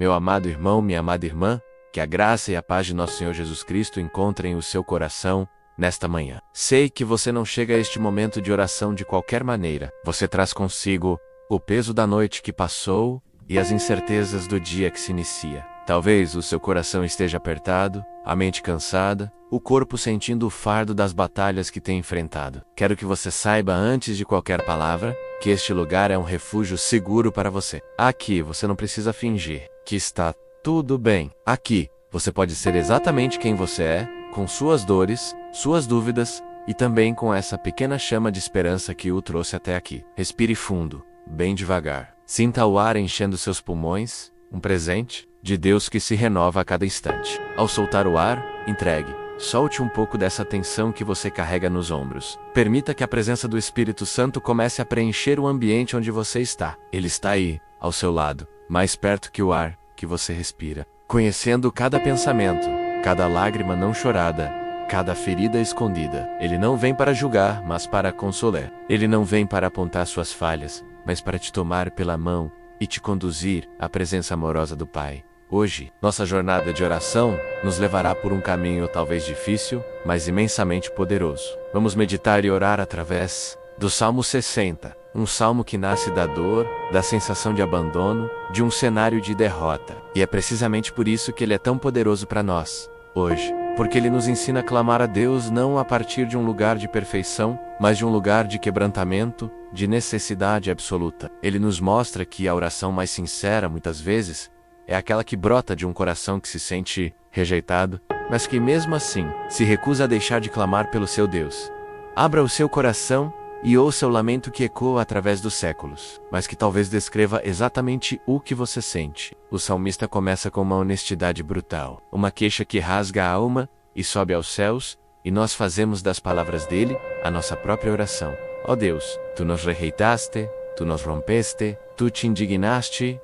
Meu amado irmão, minha amada irmã, que a graça e a paz de nosso Senhor Jesus Cristo encontrem o seu coração nesta manhã. Sei que você não chega a este momento de oração de qualquer maneira. Você traz consigo o peso da noite que passou e as incertezas do dia que se inicia. Talvez o seu coração esteja apertado, a mente cansada, o corpo sentindo o fardo das batalhas que tem enfrentado. Quero que você saiba antes de qualquer palavra que este lugar é um refúgio seguro para você. Aqui você não precisa fingir que está tudo bem. Aqui você pode ser exatamente quem você é, com suas dores, suas dúvidas e também com essa pequena chama de esperança que o trouxe até aqui. Respire fundo, bem devagar. Sinta o ar enchendo seus pulmões, um presente de Deus que se renova a cada instante. Ao soltar o ar, entregue. Solte um pouco dessa tensão que você carrega nos ombros. Permita que a presença do Espírito Santo comece a preencher o ambiente onde você está. Ele está aí, ao seu lado, mais perto que o ar que você respira, conhecendo cada pensamento, cada lágrima não chorada, cada ferida escondida. Ele não vem para julgar, mas para consolar. Ele não vem para apontar suas falhas, mas para te tomar pela mão e te conduzir à presença amorosa do Pai. Hoje, nossa jornada de oração nos levará por um caminho talvez difícil, mas imensamente poderoso. Vamos meditar e orar através do Salmo 60, um salmo que nasce da dor, da sensação de abandono, de um cenário de derrota. E é precisamente por isso que ele é tão poderoso para nós, hoje. Porque ele nos ensina a clamar a Deus não a partir de um lugar de perfeição, mas de um lugar de quebrantamento, de necessidade absoluta. Ele nos mostra que a oração mais sincera, muitas vezes, é aquela que brota de um coração que se sente rejeitado, mas que mesmo assim se recusa a deixar de clamar pelo seu Deus. Abra o seu coração e ouça o lamento que ecoa através dos séculos, mas que talvez descreva exatamente o que você sente. O salmista começa com uma honestidade brutal, uma queixa que rasga a alma e sobe aos céus, e nós fazemos das palavras dele a nossa própria oração. Ó Deus, tu nos rejeitaste, tu nos rompeste, tu te indignaste,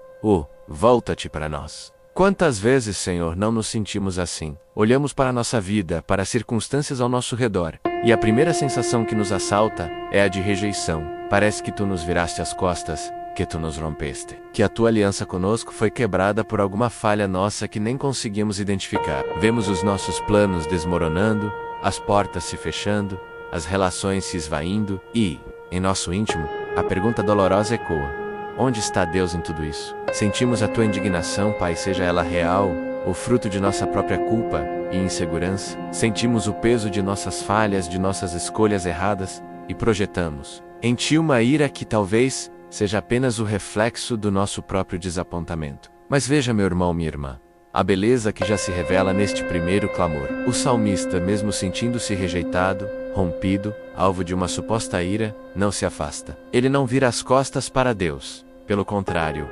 volta-te para nós. Quantas vezes, Senhor, não nos sentimos assim? Olhamos para a nossa vida, para as circunstâncias ao nosso redor, e a primeira sensação que nos assalta é a de rejeição. Parece que tu nos viraste as costas, que tu nos rompeste. Que a tua aliança conosco foi quebrada por alguma falha nossa que nem conseguimos identificar. Vemos os nossos planos desmoronando, as portas se fechando, as relações se esvaindo e, em nosso íntimo, a pergunta dolorosa ecoa: onde está Deus em tudo isso? Sentimos a tua indignação, Pai, seja ela real, ou fruto de nossa própria culpa e insegurança. Sentimos o peso de nossas falhas, de nossas escolhas erradas, e projetamos em ti uma ira que talvez seja apenas o reflexo do nosso próprio desapontamento. Mas veja, meu irmão, minha irmã, a beleza que já se revela neste primeiro clamor. O salmista, mesmo sentindo-se rejeitado, rompido, alvo de uma suposta ira, não se afasta. Ele não vira as costas para Deus. Pelo contrário,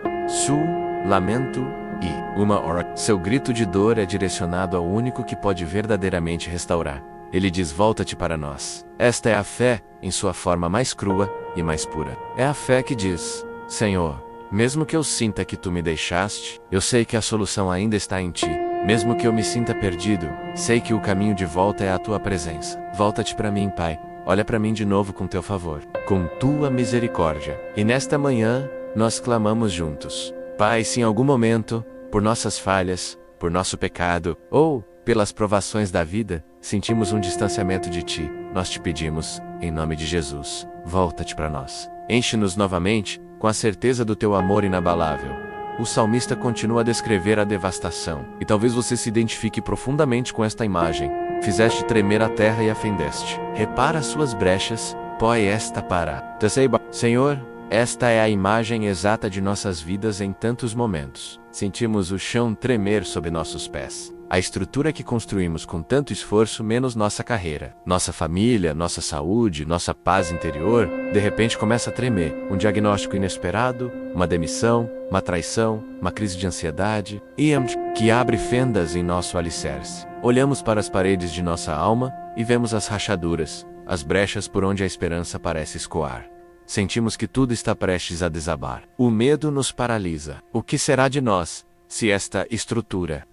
lamento e seu grito de dor é direcionado ao único que pode verdadeiramente restaurar. Ele diz: volta-te para nós. Esta é a fé em sua forma mais crua e mais pura. É a fé que diz: Senhor, mesmo que eu sinta que tu me deixaste, eu sei que a solução ainda está em ti. Mesmo que eu me sinta perdido, sei que o caminho de volta é a tua presença. Volta-te para mim, Pai. Olha para mim de novo com teu favor, com tua misericórdia. E nesta manhã, nós clamamos juntos. Pai, se em algum momento, por nossas falhas, por nosso pecado, ou pelas provações da vida, sentimos um distanciamento de ti, nós te pedimos, em nome de Jesus, volta-te para nós. Enche-nos novamente com a certeza do teu amor inabalável. O salmista continua a descrever a devastação, e talvez você se identifique profundamente com esta imagem. Fizeste tremer a terra e a fendeste. Repara as suas brechas, põe esta para. Senhor, esta é a imagem exata de nossas vidas em tantos momentos. Sentimos o chão tremer sob nossos pés. A estrutura que construímos com tanto esforço menos nossa carreira, nossa família, nossa saúde, nossa paz interior, de repente começa a tremer. Um diagnóstico inesperado, uma demissão, uma traição, uma crise de ansiedade, que abre fendas em nosso alicerce. Olhamos para as paredes de nossa alma e vemos as rachaduras, as brechas por onde a esperança parece escoar. Sentimos que tudo está prestes a desabar. O medo nos paralisa. O que será de nós se esta estrutura?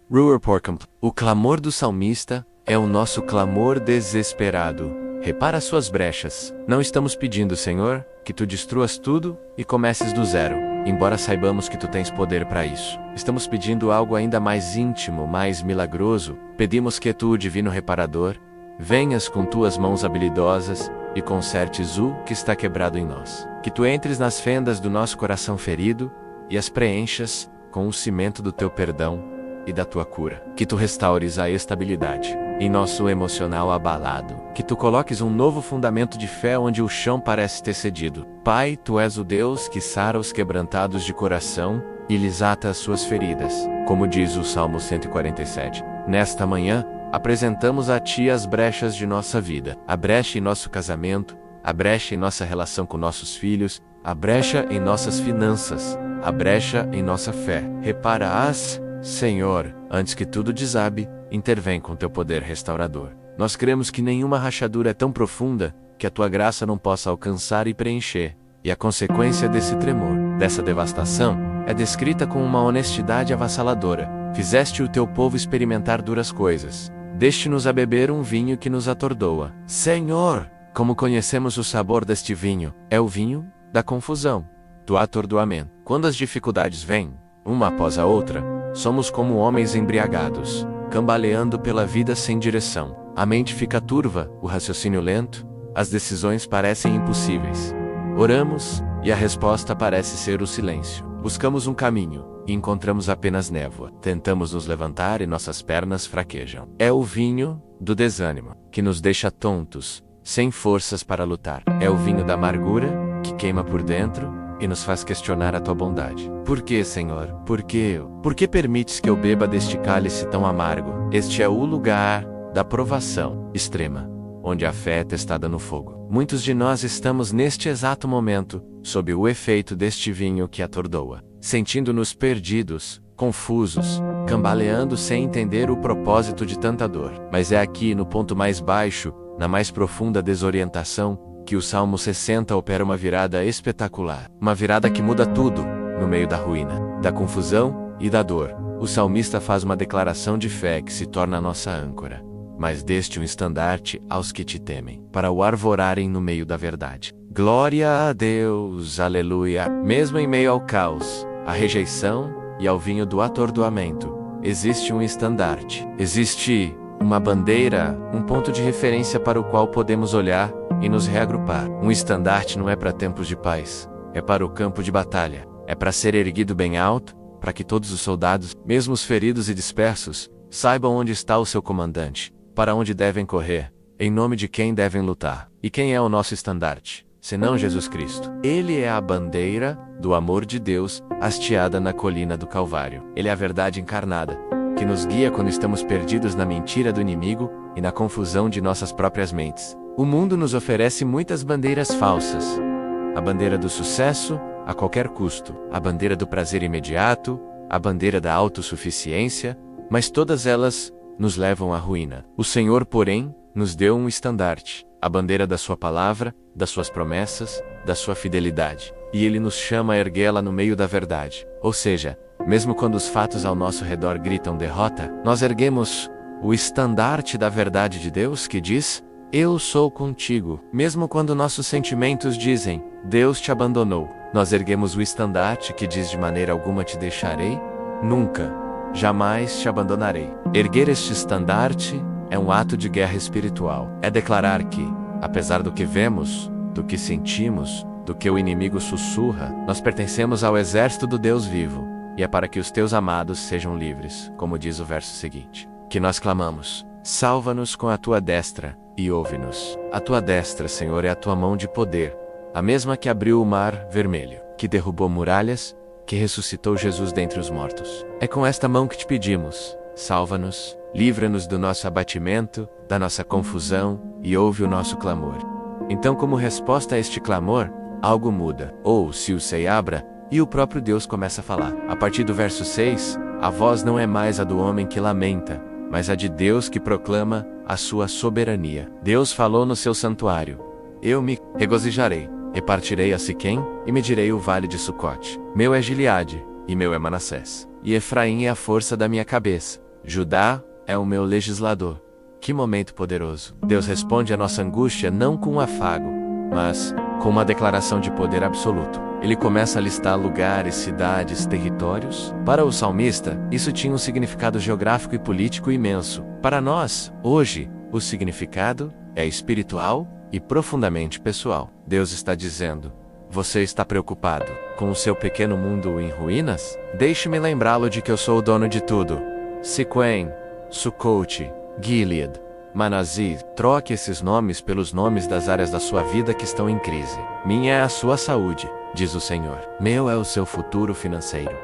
O clamor do salmista é o nosso clamor desesperado. Repara as suas brechas. Não estamos pedindo, Senhor, que tu destruas tudo e comeces do zero. embora saibamos que tu tens poder para isso. Estamos pedindo algo ainda mais íntimo, mais milagroso. Pedimos que tu, divino reparador, venhas com tuas mãos habilidosas e consertes o que está quebrado em nós. Que tu entres nas fendas do nosso coração ferido e as preenchas com o cimento do teu perdão e da tua cura. Que tu restaures a estabilidade em nosso emocional abalado. Que tu coloques um novo fundamento de fé onde o chão parece ter cedido. Pai, tu és o Deus que sara os quebrantados de coração e lhes ata as suas feridas, como diz o Salmo 147. Nesta manhã, apresentamos a ti as brechas de nossa vida. A brecha em nosso casamento, a brecha em nossa relação com nossos filhos, a brecha em nossas finanças, a brecha em nossa fé. Repara-as, Senhor, antes que tudo desabe, intervém com teu poder restaurador. Nós cremos que nenhuma rachadura é tão profunda que a tua graça não possa alcançar e preencher, e a consequência desse tremor, dessa devastação, é descrita com uma honestidade avassaladora. Fizeste o teu povo experimentar duras coisas. Deste-nos a beber um vinho que nos atordoa. Senhor, como conhecemos o sabor deste vinho? É o vinho da confusão, do atordoamento. Quando as dificuldades vêm, uma após a outra, somos como homens embriagados, cambaleando pela vida sem direção. A mente fica turva, o raciocínio lento, as decisões parecem impossíveis. Oramos, e a resposta parece ser o silêncio. Buscamos um caminho, e encontramos apenas névoa. Tentamos nos levantar e nossas pernas fraquejam. É o vinho do desânimo, que nos deixa tontos, sem forças para lutar. É o vinho da amargura, que queima por dentro, e nos faz questionar a tua bondade. Por que, Senhor? Por que eu? Por que permites que eu beba deste cálice tão amargo? Este é o lugar da provação extrema, onde a fé é testada no fogo. Muitos de nós estamos neste exato momento, sob o efeito deste vinho que atordoa, sentindo-nos perdidos, confusos, cambaleando sem entender o propósito de tanta dor. Mas é aqui, no ponto mais baixo, na mais profunda desorientação, que o Salmo 60 opera uma virada espetacular. Uma virada que muda tudo, no meio da ruína, da confusão e da dor. O salmista faz uma declaração de fé que se torna a nossa âncora. Mas deste um estandarte aos que te temem, para o arvorarem no meio da verdade. Glória a Deus, aleluia! Mesmo em meio ao caos, à rejeição e ao vinho do atordoamento, existe um estandarte. Existe uma bandeira, um ponto de referência para o qual podemos olhar e nos reagrupar. Um estandarte não é para tempos de paz, é para o campo de batalha. É para ser erguido bem alto, para que todos os soldados, mesmo os feridos e dispersos, saibam onde está o seu comandante, para onde devem correr, em nome de quem devem lutar. E quem é o nosso estandarte, senão Jesus Cristo? Ele é a bandeira do amor de Deus, hasteada na colina do Calvário. Ele é a verdade encarnada, que nos guia quando estamos perdidos na mentira do inimigo e na confusão de nossas próprias mentes. O mundo nos oferece muitas bandeiras falsas. A bandeira do sucesso, a qualquer custo. A bandeira do prazer imediato, a bandeira da autossuficiência, mas todas elas nos levam à ruína. O Senhor, porém, nos deu um estandarte, a bandeira da sua palavra, das suas promessas, da sua fidelidade. E Ele nos chama a erguê-la no meio da verdade. Ou seja, mesmo quando os fatos ao nosso redor gritam derrota, nós erguemos o estandarte da verdade de Deus que diz: eu sou contigo. Mesmo quando nossos sentimentos dizem: Deus te abandonou, nós erguemos o estandarte que diz: de maneira alguma te deixarei, nunca, jamais te abandonarei. Erguer este estandarte é um ato de guerra espiritual. É declarar que, apesar do que vemos, do que sentimos, do que o inimigo sussurra, nós pertencemos ao exército do Deus vivo, e é para que os teus amados sejam livres, como diz o verso seguinte, que nós clamamos: salva-nos com a tua destra e ouve-nos. A tua destra, Senhor, é a tua mão de poder, a mesma que abriu o mar vermelho, que derrubou muralhas, que ressuscitou Jesus dentre os mortos. É com esta mão que te pedimos: salva-nos, livra-nos do nosso abatimento, da nossa confusão, e ouve o nosso clamor. Então, como resposta a este clamor, algo muda. Ou se o sei abra, e o próprio Deus começa a falar. A partir do verso 6, a voz não é mais a do homem que lamenta, mas a de Deus que proclama a sua soberania. Deus falou no seu santuário: eu me regozijarei, repartirei a Siquém, e medirei o vale de Sucote. Meu é Gileade, e meu é Manassés. E Efraim é a força da minha cabeça. Judá é o meu legislador. Que momento poderoso! Deus responde à nossa angústia não com um afago, mas com uma declaração de poder absoluto. ele começa a listar lugares, cidades, territórios. Para o salmista, isso tinha um significado geográfico e político imenso. Para nós, hoje, o significado é espiritual e profundamente pessoal. Deus está dizendo: você está preocupado com o seu pequeno mundo em ruínas? Deixe-me lembrá-lo de que eu sou o dono de tudo. Siquém, Succote, Gilead, Manasseh, troque esses nomes pelos nomes das áreas da sua vida que estão em crise. Minha é a sua saúde, diz o Senhor. Meu é o seu futuro financeiro.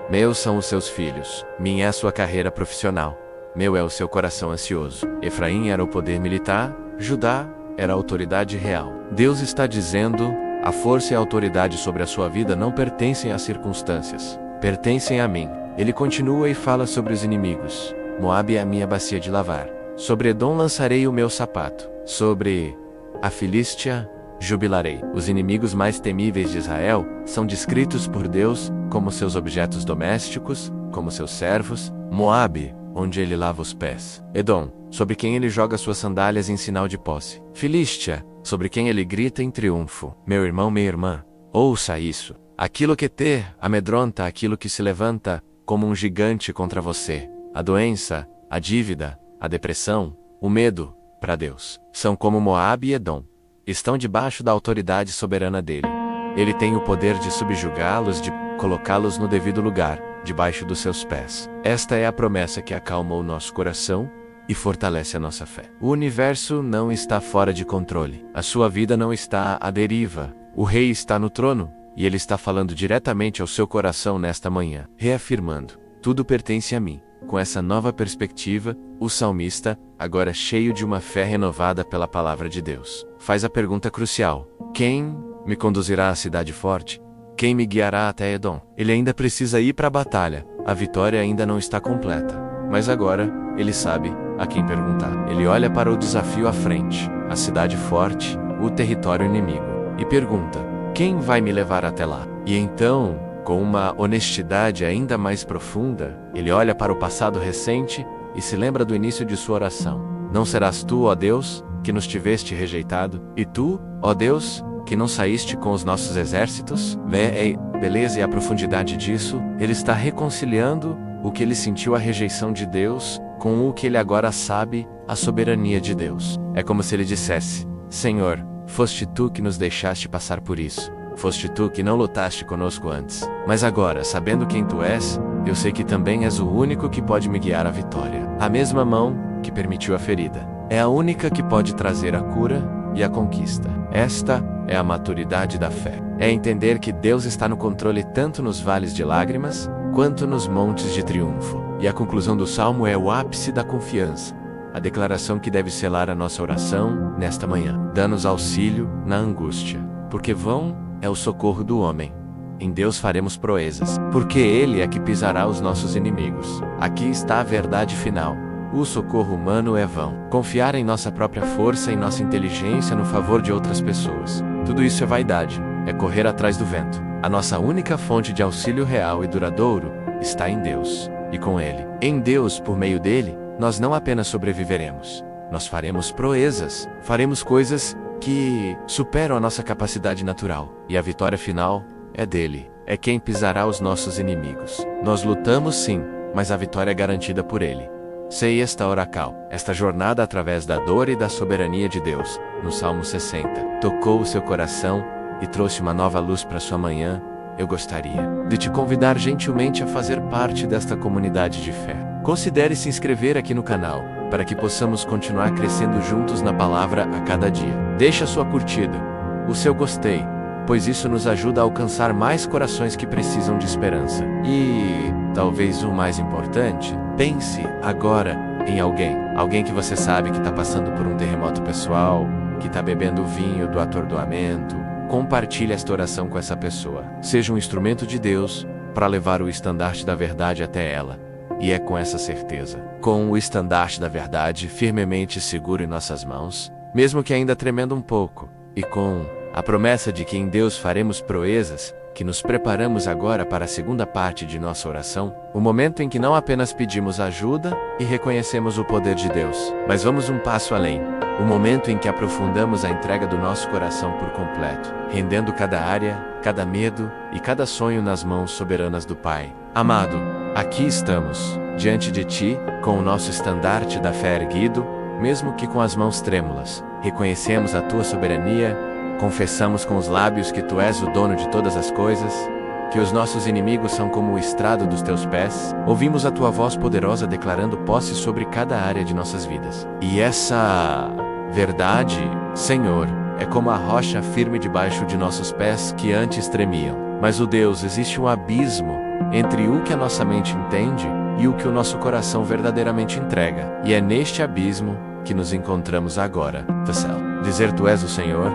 Meus são os seus filhos. Minha é a sua carreira profissional. Meu é o seu coração ansioso. Efraim era o poder militar, Judá era a autoridade real. Deus está dizendo: a força e a autoridade sobre a sua vida não pertencem às circunstâncias, pertencem a mim. Ele continua e fala sobre os inimigos. Moabe é a minha bacia de lavar. Sobre Edom lançarei o meu sapato. Sobre a Filístia jubilarei. Os inimigos mais temíveis de Israel são descritos por Deus como seus objetos domésticos, como seus servos. Moabe, onde ele lava os pés. Edom, sobre quem ele joga suas sandálias em sinal de posse. Filístia, sobre quem ele grita em triunfo. Meu irmão, minha irmã, ouça isso. Aquilo que te amedronta, aquilo que se levanta como um gigante contra você. A doença, a dívida, a depressão, o medo, para Deus, são como Moabe e Edom. Estão debaixo da autoridade soberana dele. Ele tem o poder de subjugá-los, de colocá-los no devido lugar, debaixo dos seus pés. Esta é a promessa que acalma o nosso coração e fortalece a nossa fé. O universo não está fora de controle. A sua vida não está à deriva. O rei está no trono, e ele está falando diretamente ao seu coração nesta manhã, reafirmando: tudo pertence a mim. Com essa nova perspectiva, o salmista, agora cheio de uma fé renovada pela palavra de Deus, faz a pergunta crucial: quem me conduzirá à cidade forte? Quem me guiará até Edom? Ele ainda precisa ir para a batalha. A vitória ainda não está completa. Mas agora, ele sabe a quem perguntar. Ele olha para o desafio à frente, a cidade forte, o território inimigo, e pergunta: quem vai me levar até lá? E então, com uma honestidade ainda mais profunda, ele olha para o passado recente e se lembra do início de sua oração. Não serás tu, ó Deus, que nos tiveste rejeitado? E tu, ó Deus, que não saíste com os nossos exércitos? Vê a beleza e a profundidade disso. Ele está reconciliando o que ele sentiu a rejeição de Deus com o que ele agora sabe, a soberania de Deus. É como se ele dissesse: Senhor, foste tu que nos deixaste passar por isso. Foste tu que não lutaste conosco antes. Mas agora, sabendo quem tu és, eu sei que também és o único que pode me guiar à vitória. A mesma mão que permitiu a ferida é a única que pode trazer a cura e a conquista. Esta é a maturidade da fé. É entender que Deus está no controle tanto nos vales de lágrimas, quanto nos montes de triunfo. E a conclusão do salmo é o ápice da confiança. A declaração que deve selar a nossa oração nesta manhã. Dá-nos auxílio na angústia, porque vão é o socorro do homem. Em Deus faremos proezas, porque Ele é que pisará os nossos inimigos. Aqui está a verdade final. O socorro humano é vão. Confiar em nossa própria força e nossa inteligência no favor de outras pessoas. Tudo isso é vaidade, é correr atrás do vento. A nossa única fonte de auxílio real e duradouro está em Deus, e com Ele. Em Deus, por meio dele, nós não apenas sobreviveremos, nós faremos proezas, faremos coisas que superam a nossa capacidade natural. E a vitória final é dele, é quem pisará os nossos inimigos. Nós lutamos sim, mas a vitória é garantida por ele. Sei esta oracal, esta jornada através da dor e da soberania de Deus, no Salmo 60, tocou o seu coração e trouxe uma nova luz para sua manhã. Eu gostaria de te convidar gentilmente a fazer parte desta comunidade de fé. Considere se inscrever aqui no canal, para que possamos continuar crescendo juntos na palavra a cada dia. Deixe a sua curtida, o seu gostei, pois isso nos ajuda a alcançar mais corações que precisam de esperança. E, talvez o mais importante, pense agora em alguém que você sabe que está passando por um terremoto pessoal, que está bebendo o vinho do atordoamento. Compartilhe esta oração com essa pessoa. Seja um instrumento de Deus para levar o estandarte da verdade até ela. E é com essa certeza, com o estandarte da verdade firmemente seguro em nossas mãos, mesmo que ainda tremendo um pouco, e com a promessa de que em Deus faremos proezas, que nos preparamos agora para a segunda parte de nossa oração, o momento em que não apenas pedimos ajuda e reconhecemos o poder de Deus, mas vamos um passo além. O momento em que aprofundamos a entrega do nosso coração por completo, rendendo cada área, cada medo e cada sonho nas mãos soberanas do Pai. Amado, aqui estamos, diante de Ti, com o nosso estandarte da fé erguido, mesmo que com as mãos trêmulas. Reconhecemos a Tua soberania, confessamos com os lábios que Tu és o dono de todas as coisas, que os nossos inimigos são como o estrado dos Teus pés. Ouvimos a Tua voz poderosa declarando posse sobre cada área de nossas vidas. E essa verdade, Senhor, é como a rocha firme debaixo de nossos pés que antes tremiam. Mas, ó Deus, existe um abismo entre o que a nossa mente entende e o que o nosso coração verdadeiramente entrega. E é neste abismo que nos encontramos agora. Dizer Tu és o Senhor,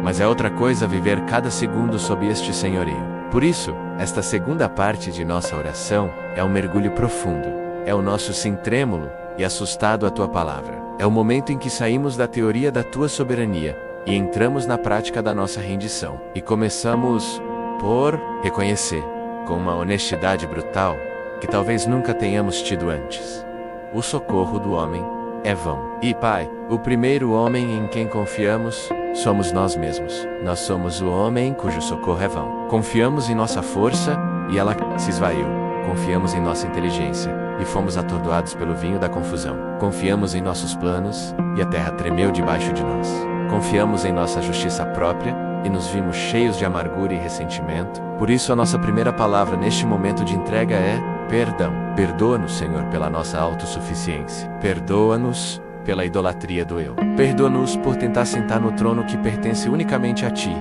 mas é outra coisa viver cada segundo sob este senhorio. Por isso, esta segunda parte de nossa oração é um mergulho profundo. É o nosso sim trêmulo e assustado à Tua palavra. É o momento em que saímos da teoria da Tua soberania e entramos na prática da nossa rendição. E começamos por reconhecer, com uma honestidade brutal, que talvez nunca tenhamos tido antes. O socorro do homem é vão. E, Pai, o primeiro homem em quem confiamos somos nós mesmos. Nós somos o homem cujo socorro é vão. Confiamos em nossa força e ela se esvaiu. Confiamos em nossa inteligência e fomos atordoados pelo vinho da confusão. Confiamos em nossos planos e a terra tremeu debaixo de nós. Confiamos em nossa justiça própria e nos vimos cheios de amargura e ressentimento. Por isso a nossa primeira palavra neste momento de entrega é perdão. Perdoa-nos, Senhor, pela nossa autossuficiência. Perdoa-nos pela idolatria do eu. Perdoa-nos por tentar sentar no trono que pertence unicamente a Ti.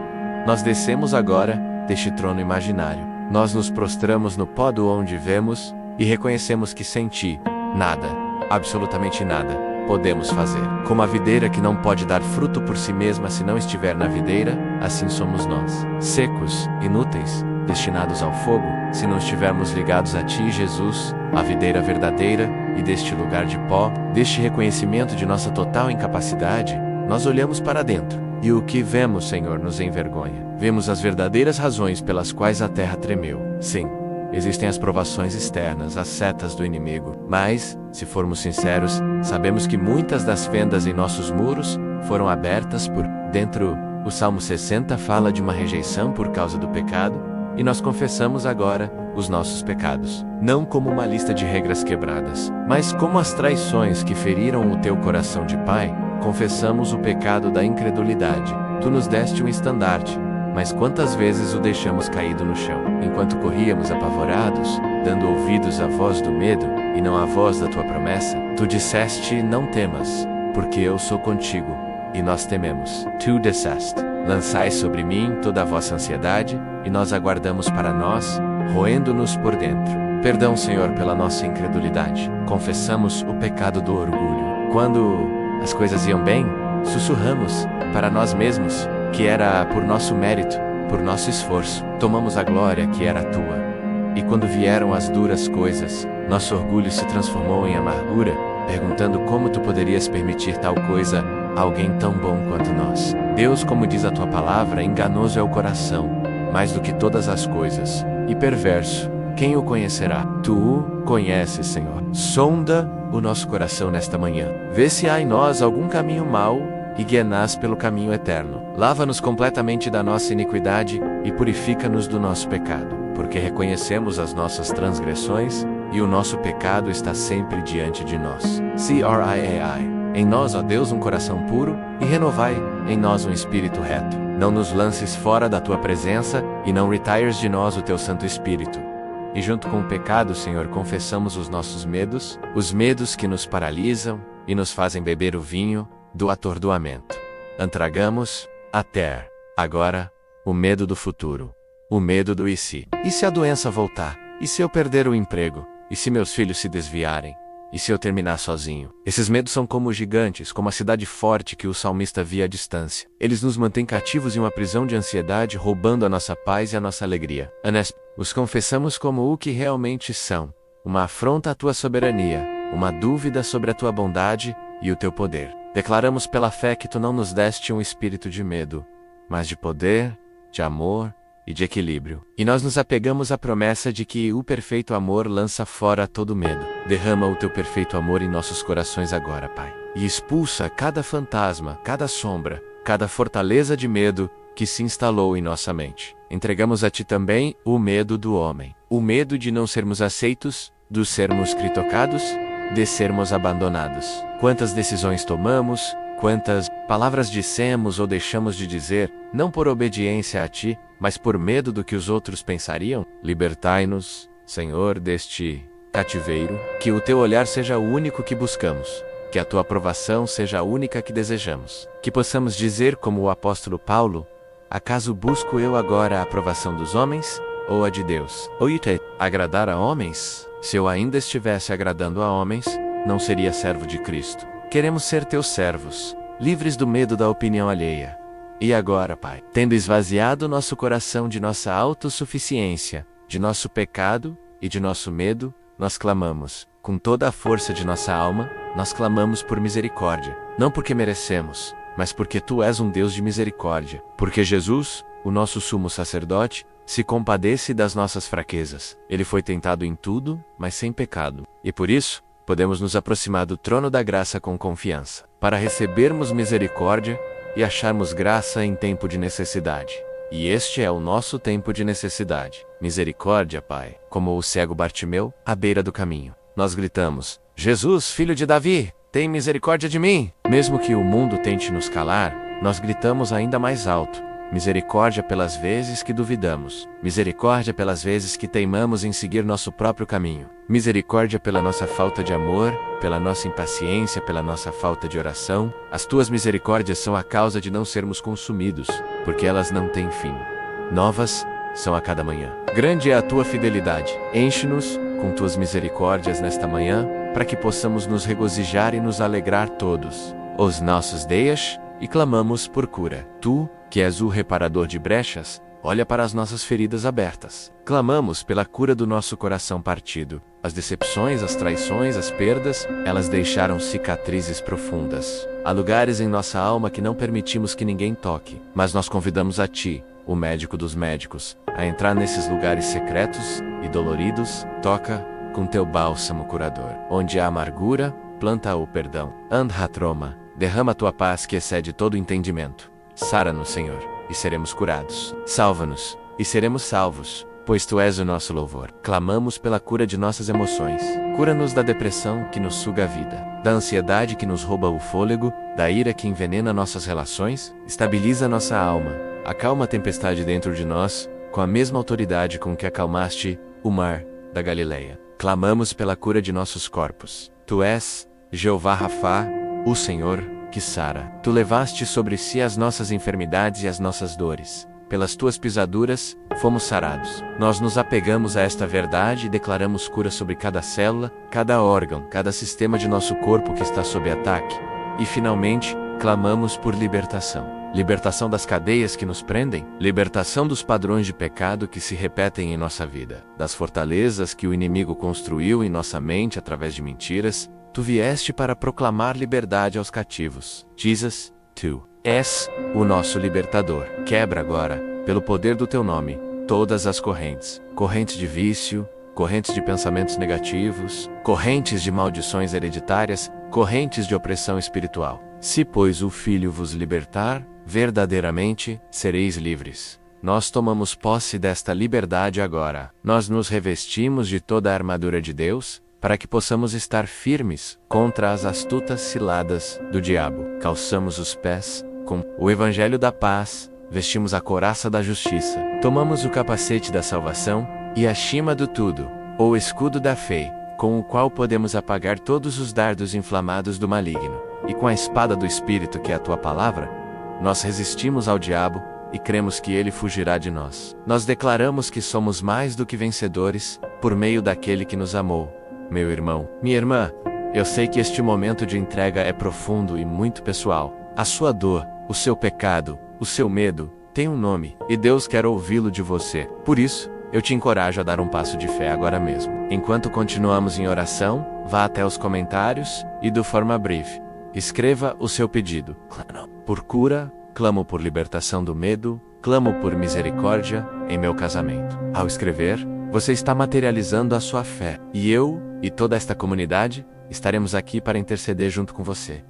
Nós descemos agora deste trono imaginário. Nós nos prostramos no pó do onde vemos e reconhecemos que sem Ti, nada, absolutamente nada, podemos fazer. Como a videira que não pode dar fruto por si mesma se não estiver na videira, assim somos nós. Secos, inúteis, destinados ao fogo, se não estivermos ligados a Ti, Jesus, a videira verdadeira, e deste lugar de pó, deste reconhecimento de nossa total incapacidade, nós olhamos para dentro, e o que vemos, Senhor, nos envergonha. Vemos as verdadeiras razões pelas quais a terra tremeu. Sim, existem as provações externas, as setas do inimigo, mas, se formos sinceros, sabemos que muitas das fendas em nossos muros foram abertas por dentro. O Salmo 60 fala de uma rejeição por causa do pecado, e nós confessamos agora os nossos pecados, não como uma lista de regras quebradas, mas como as traições que feriram o Teu coração de pai. Confessamos o pecado da incredulidade. Tu nos deste um estandarte, mas quantas vezes o deixamos caído no chão, enquanto corríamos apavorados, dando ouvidos à voz do medo e não à voz da Tua promessa? Tu disseste: não temas, porque eu sou contigo, e nós tememos. Tu disseste: lançai sobre mim toda a vossa ansiedade, e nós aguardamos para nós, roendo-nos por dentro. Perdão, Senhor, pela nossa incredulidade. Confessamos o pecado do orgulho. Quando as coisas iam bem, sussurramos para nós mesmos que era por nosso mérito, por nosso esforço. Tomamos a glória que era Tua. E quando vieram as duras coisas, nosso orgulho se transformou em amargura, perguntando como Tu poderias permitir tal coisa a alguém tão bom quanto nós. Deus, como diz a Tua palavra, enganoso é o coração, mais do que todas as coisas, e perverso, quem o conhecerá? Tu o conheces, Senhor. Sonda o nosso coração nesta manhã. Vê se há em nós algum caminho mau e guia-nos pelo caminho eterno. Lava-nos completamente da nossa iniquidade e purifica-nos do nosso pecado, porque reconhecemos as nossas transgressões e o nosso pecado está sempre diante de nós. CRIAI. Em nós, ó Deus, um coração puro, e renovai em nós um espírito reto. Não nos lances fora da Tua presença, e não retires de nós o Teu Santo Espírito. E junto com o pecado, Senhor, confessamos os nossos medos, os medos que nos paralisam e nos fazem beber o vinho do atordoamento. Antragamos, até agora, o medo do futuro, o medo do e se. E se a doença voltar? E se eu perder o emprego? E se meus filhos se desviarem? E se eu terminar sozinho? Esses medos são como gigantes, como a cidade forte que o salmista via à distância. Eles nos mantêm cativos em uma prisão de ansiedade, roubando a nossa paz e a nossa alegria. Os confessamos como o que realmente são: uma afronta à Tua soberania, uma dúvida sobre a Tua bondade e o Teu poder. Declaramos pela fé que Tu não nos deste um espírito de medo, mas de poder, de amor e de equilíbrio. E nós nos apegamos à promessa de que o perfeito amor lança fora todo medo. Derrama o teu perfeito amor em nossos corações agora, Pai. E expulsa cada fantasma, cada sombra, cada fortaleza de medo que se instalou em nossa mente. Entregamos a Ti também o medo do homem. O medo de não sermos aceitos, de sermos criticados, de sermos abandonados. Quantas decisões tomamos, quantas palavras dissemos ou deixamos de dizer, não por obediência a Ti, mas por medo do que os outros pensariam? Libertai-nos, Senhor, deste cativeiro, que o Teu olhar seja o único que buscamos, que a Tua aprovação seja a única que desejamos, que possamos dizer como o apóstolo Paulo: acaso busco eu agora a aprovação dos homens, ou a de Deus? Oite, agradar a homens? Se eu ainda estivesse agradando a homens, não seria servo de Cristo. Queremos ser Teus servos, livres do medo da opinião alheia. E agora, Pai, tendo esvaziado nosso coração de nossa autossuficiência, de nosso pecado e de nosso medo, nós clamamos, com toda a força de nossa alma, nós clamamos por misericórdia, não porque merecemos, mas porque Tu és um Deus de misericórdia, porque Jesus, o nosso sumo sacerdote, se compadece das nossas fraquezas. Ele foi tentado em tudo, mas sem pecado. E por isso, podemos nos aproximar do trono da graça com confiança, para recebermos misericórdia e acharmos graça em tempo de necessidade. E este é o nosso tempo de necessidade. Misericórdia, Pai, como o cego Bartimeu, à beira do caminho. Nós gritamos: Jesus, filho de Davi, tem misericórdia de mim! Mesmo que o mundo tente nos calar, nós gritamos ainda mais alto: misericórdia pelas vezes que duvidamos. Misericórdia pelas vezes que teimamos em seguir nosso próprio caminho. Misericórdia pela nossa falta de amor, pela nossa impaciência, pela nossa falta de oração. As Tuas misericórdias são a causa de não sermos consumidos, porque elas não têm fim. Novas são a cada manhã. Grande é a Tua fidelidade. Enche-nos com Tuas misericórdias nesta manhã, para que possamos nos regozijar e nos alegrar todos os nossos dias, e clamamos por cura. Tu, que és o reparador de brechas, olha para as nossas feridas abertas. Clamamos pela cura do nosso coração partido. As decepções, as traições, as perdas, elas deixaram cicatrizes profundas. Há lugares em nossa alma que não permitimos que ninguém toque, mas nós convidamos a Ti, o médico dos médicos, a entrar nesses lugares secretos e doloridos. Toca com Teu bálsamo curador. Onde há amargura, planta o perdão. Andhatroma, derrama Tua paz que excede todo entendimento. Sara-nos, Senhor, e seremos curados. Salva-nos, e seremos salvos, pois Tu és o nosso louvor. Clamamos pela cura de nossas emoções. Cura-nos da depressão que nos suga a vida, da ansiedade que nos rouba o fôlego, da ira que envenena nossas relações. Estabiliza nossa alma. Acalma a tempestade dentro de nós, com a mesma autoridade com que acalmaste o mar da Galileia. Clamamos pela cura de nossos corpos. Tu és Jeová Rafá, o Senhor que sara. Tu levaste sobre si as nossas enfermidades e as nossas dores. Pelas Tuas pisaduras, fomos sarados. Nós nos apegamos a esta verdade e declaramos cura sobre cada célula, cada órgão, cada sistema de nosso corpo que está sob ataque. E finalmente, clamamos por libertação. Libertação das cadeias que nos prendem, libertação dos padrões de pecado que se repetem em nossa vida, das fortalezas que o inimigo construiu em nossa mente através de mentiras. Tu vieste para proclamar liberdade aos cativos. Jesus, Tu és o nosso libertador. Quebra agora, pelo poder do Teu nome, todas as correntes. Correntes de vício, correntes de pensamentos negativos, correntes de maldições hereditárias, correntes de opressão espiritual. Se, pois, o Filho vos libertar, verdadeiramente sereis livres. Nós tomamos posse desta liberdade agora. Nós nos revestimos de toda a armadura de Deus, para que possamos estar firmes contra as astutas ciladas do diabo. Calçamos os pés com o Evangelho da paz, vestimos a couraça da justiça, tomamos o capacete da salvação e, acima de tudo, o escudo da fé, com o qual podemos apagar todos os dardos inflamados do maligno. E com a espada do Espírito, que é a Tua palavra, nós resistimos ao diabo e cremos que ele fugirá de nós. Nós declaramos que somos mais do que vencedores por meio daquele que nos amou. Meu irmão, minha irmã, eu sei que este momento de entrega é profundo e muito pessoal. A sua dor, o seu pecado, o seu medo, tem um nome, e Deus quer ouvi-lo de você. Por isso, eu te encorajo a dar um passo de fé agora mesmo. Enquanto continuamos em oração, vá até os comentários e, de forma breve, escreva o seu pedido. Por cura, clamo por libertação do medo, clamo por misericórdia em meu casamento. Ao escrever, você está materializando a sua fé, e eu, e toda esta comunidade, estaremos aqui para interceder junto com você.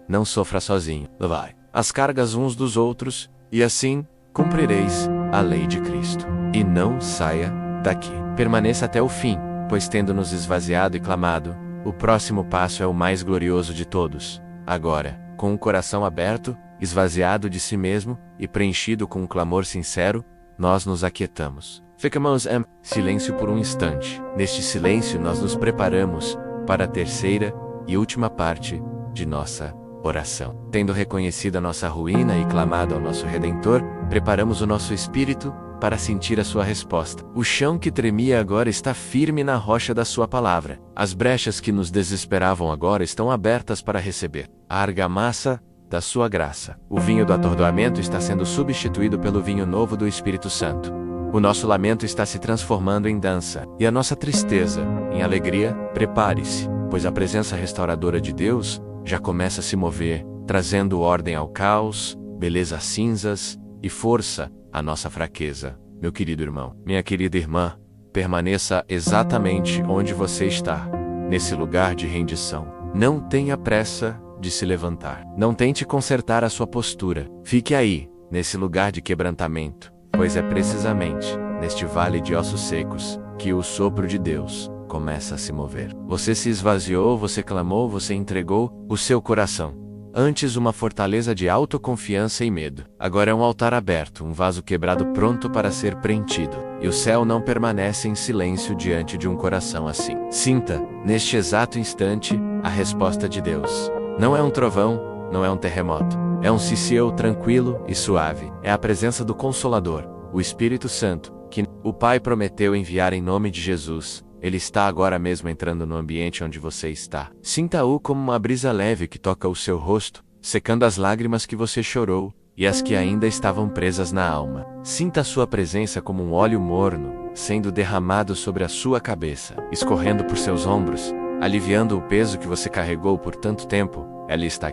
Não sofra sozinho. Levai as cargas uns dos outros, e assim cumprireis a lei de Cristo. E não saia daqui. Permaneça até o fim, pois tendo nos esvaziado e clamado, o próximo passo é o mais glorioso de todos. Agora, com o coração aberto, esvaziado de si mesmo e preenchido com um clamor sincero, nós nos aquietamos. Ficamos em silêncio por um instante. Neste silêncio nós nos preparamos para a terceira e última parte de nossa oração. Tendo reconhecido a nossa ruína e clamado ao nosso Redentor, preparamos o nosso espírito para sentir a sua resposta. O chão que tremia agora está firme na rocha da sua palavra. As brechas que nos desesperavam agora estão abertas para receber a argamassa da sua graça. O vinho do atordoamento está sendo substituído pelo vinho novo do Espírito Santo. O nosso lamento está se transformando em dança, e a nossa tristeza em alegria. Prepare-se, pois a presença restauradora de Deus já começa a se mover, trazendo ordem ao caos, beleza às cinzas e força à nossa fraqueza. Meu querido irmão, minha querida irmã, permaneça exatamente onde você está, nesse lugar de rendição. Não tenha pressa de se levantar. Não tente consertar a sua postura. Fique aí, nesse lugar de quebrantamento, pois é precisamente neste vale de ossos secos que o sopro de Deus começa a se mover. Você se esvaziou, você clamou, você entregou o seu coração. Antes uma fortaleza de autoconfiança e medo. Agora é um altar aberto, um vaso quebrado pronto para ser preenchido. E o céu não permanece em silêncio diante de um coração assim. Sinta, neste exato instante, a resposta de Deus. Não é um trovão, não é um terremoto. É um cicieu tranquilo e suave. É a presença do Consolador, o Espírito Santo, que o Pai prometeu enviar em nome de Jesus. Ele está agora mesmo entrando no ambiente onde você está. Sinta-o como uma brisa leve que toca o seu rosto, secando as lágrimas que você chorou e as que ainda estavam presas na alma. Sinta a sua presença como um óleo morno, sendo derramado sobre a sua cabeça, escorrendo por seus ombros, aliviando o peso que você carregou por tanto tempo. Ele está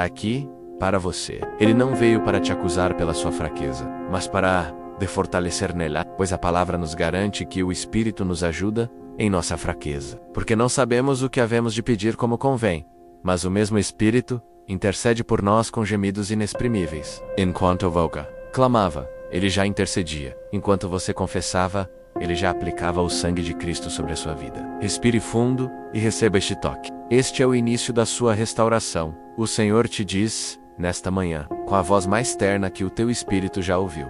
aqui para você. Ele não veio para te acusar pela sua fraqueza, mas para de fortalecer nela, pois a palavra nos garante que o Espírito nos ajuda em nossa fraqueza. Porque não sabemos o que havemos de pedir como convém, mas o mesmo Espírito intercede por nós com gemidos inexprimíveis. Enquanto Volga clamava, ele já intercedia. Enquanto você confessava, ele já aplicava o sangue de Cristo sobre a sua vida. Respire fundo e receba este toque. Este é o início da sua restauração. O Senhor te diz, nesta manhã, com a voz mais terna que o teu espírito já ouviu: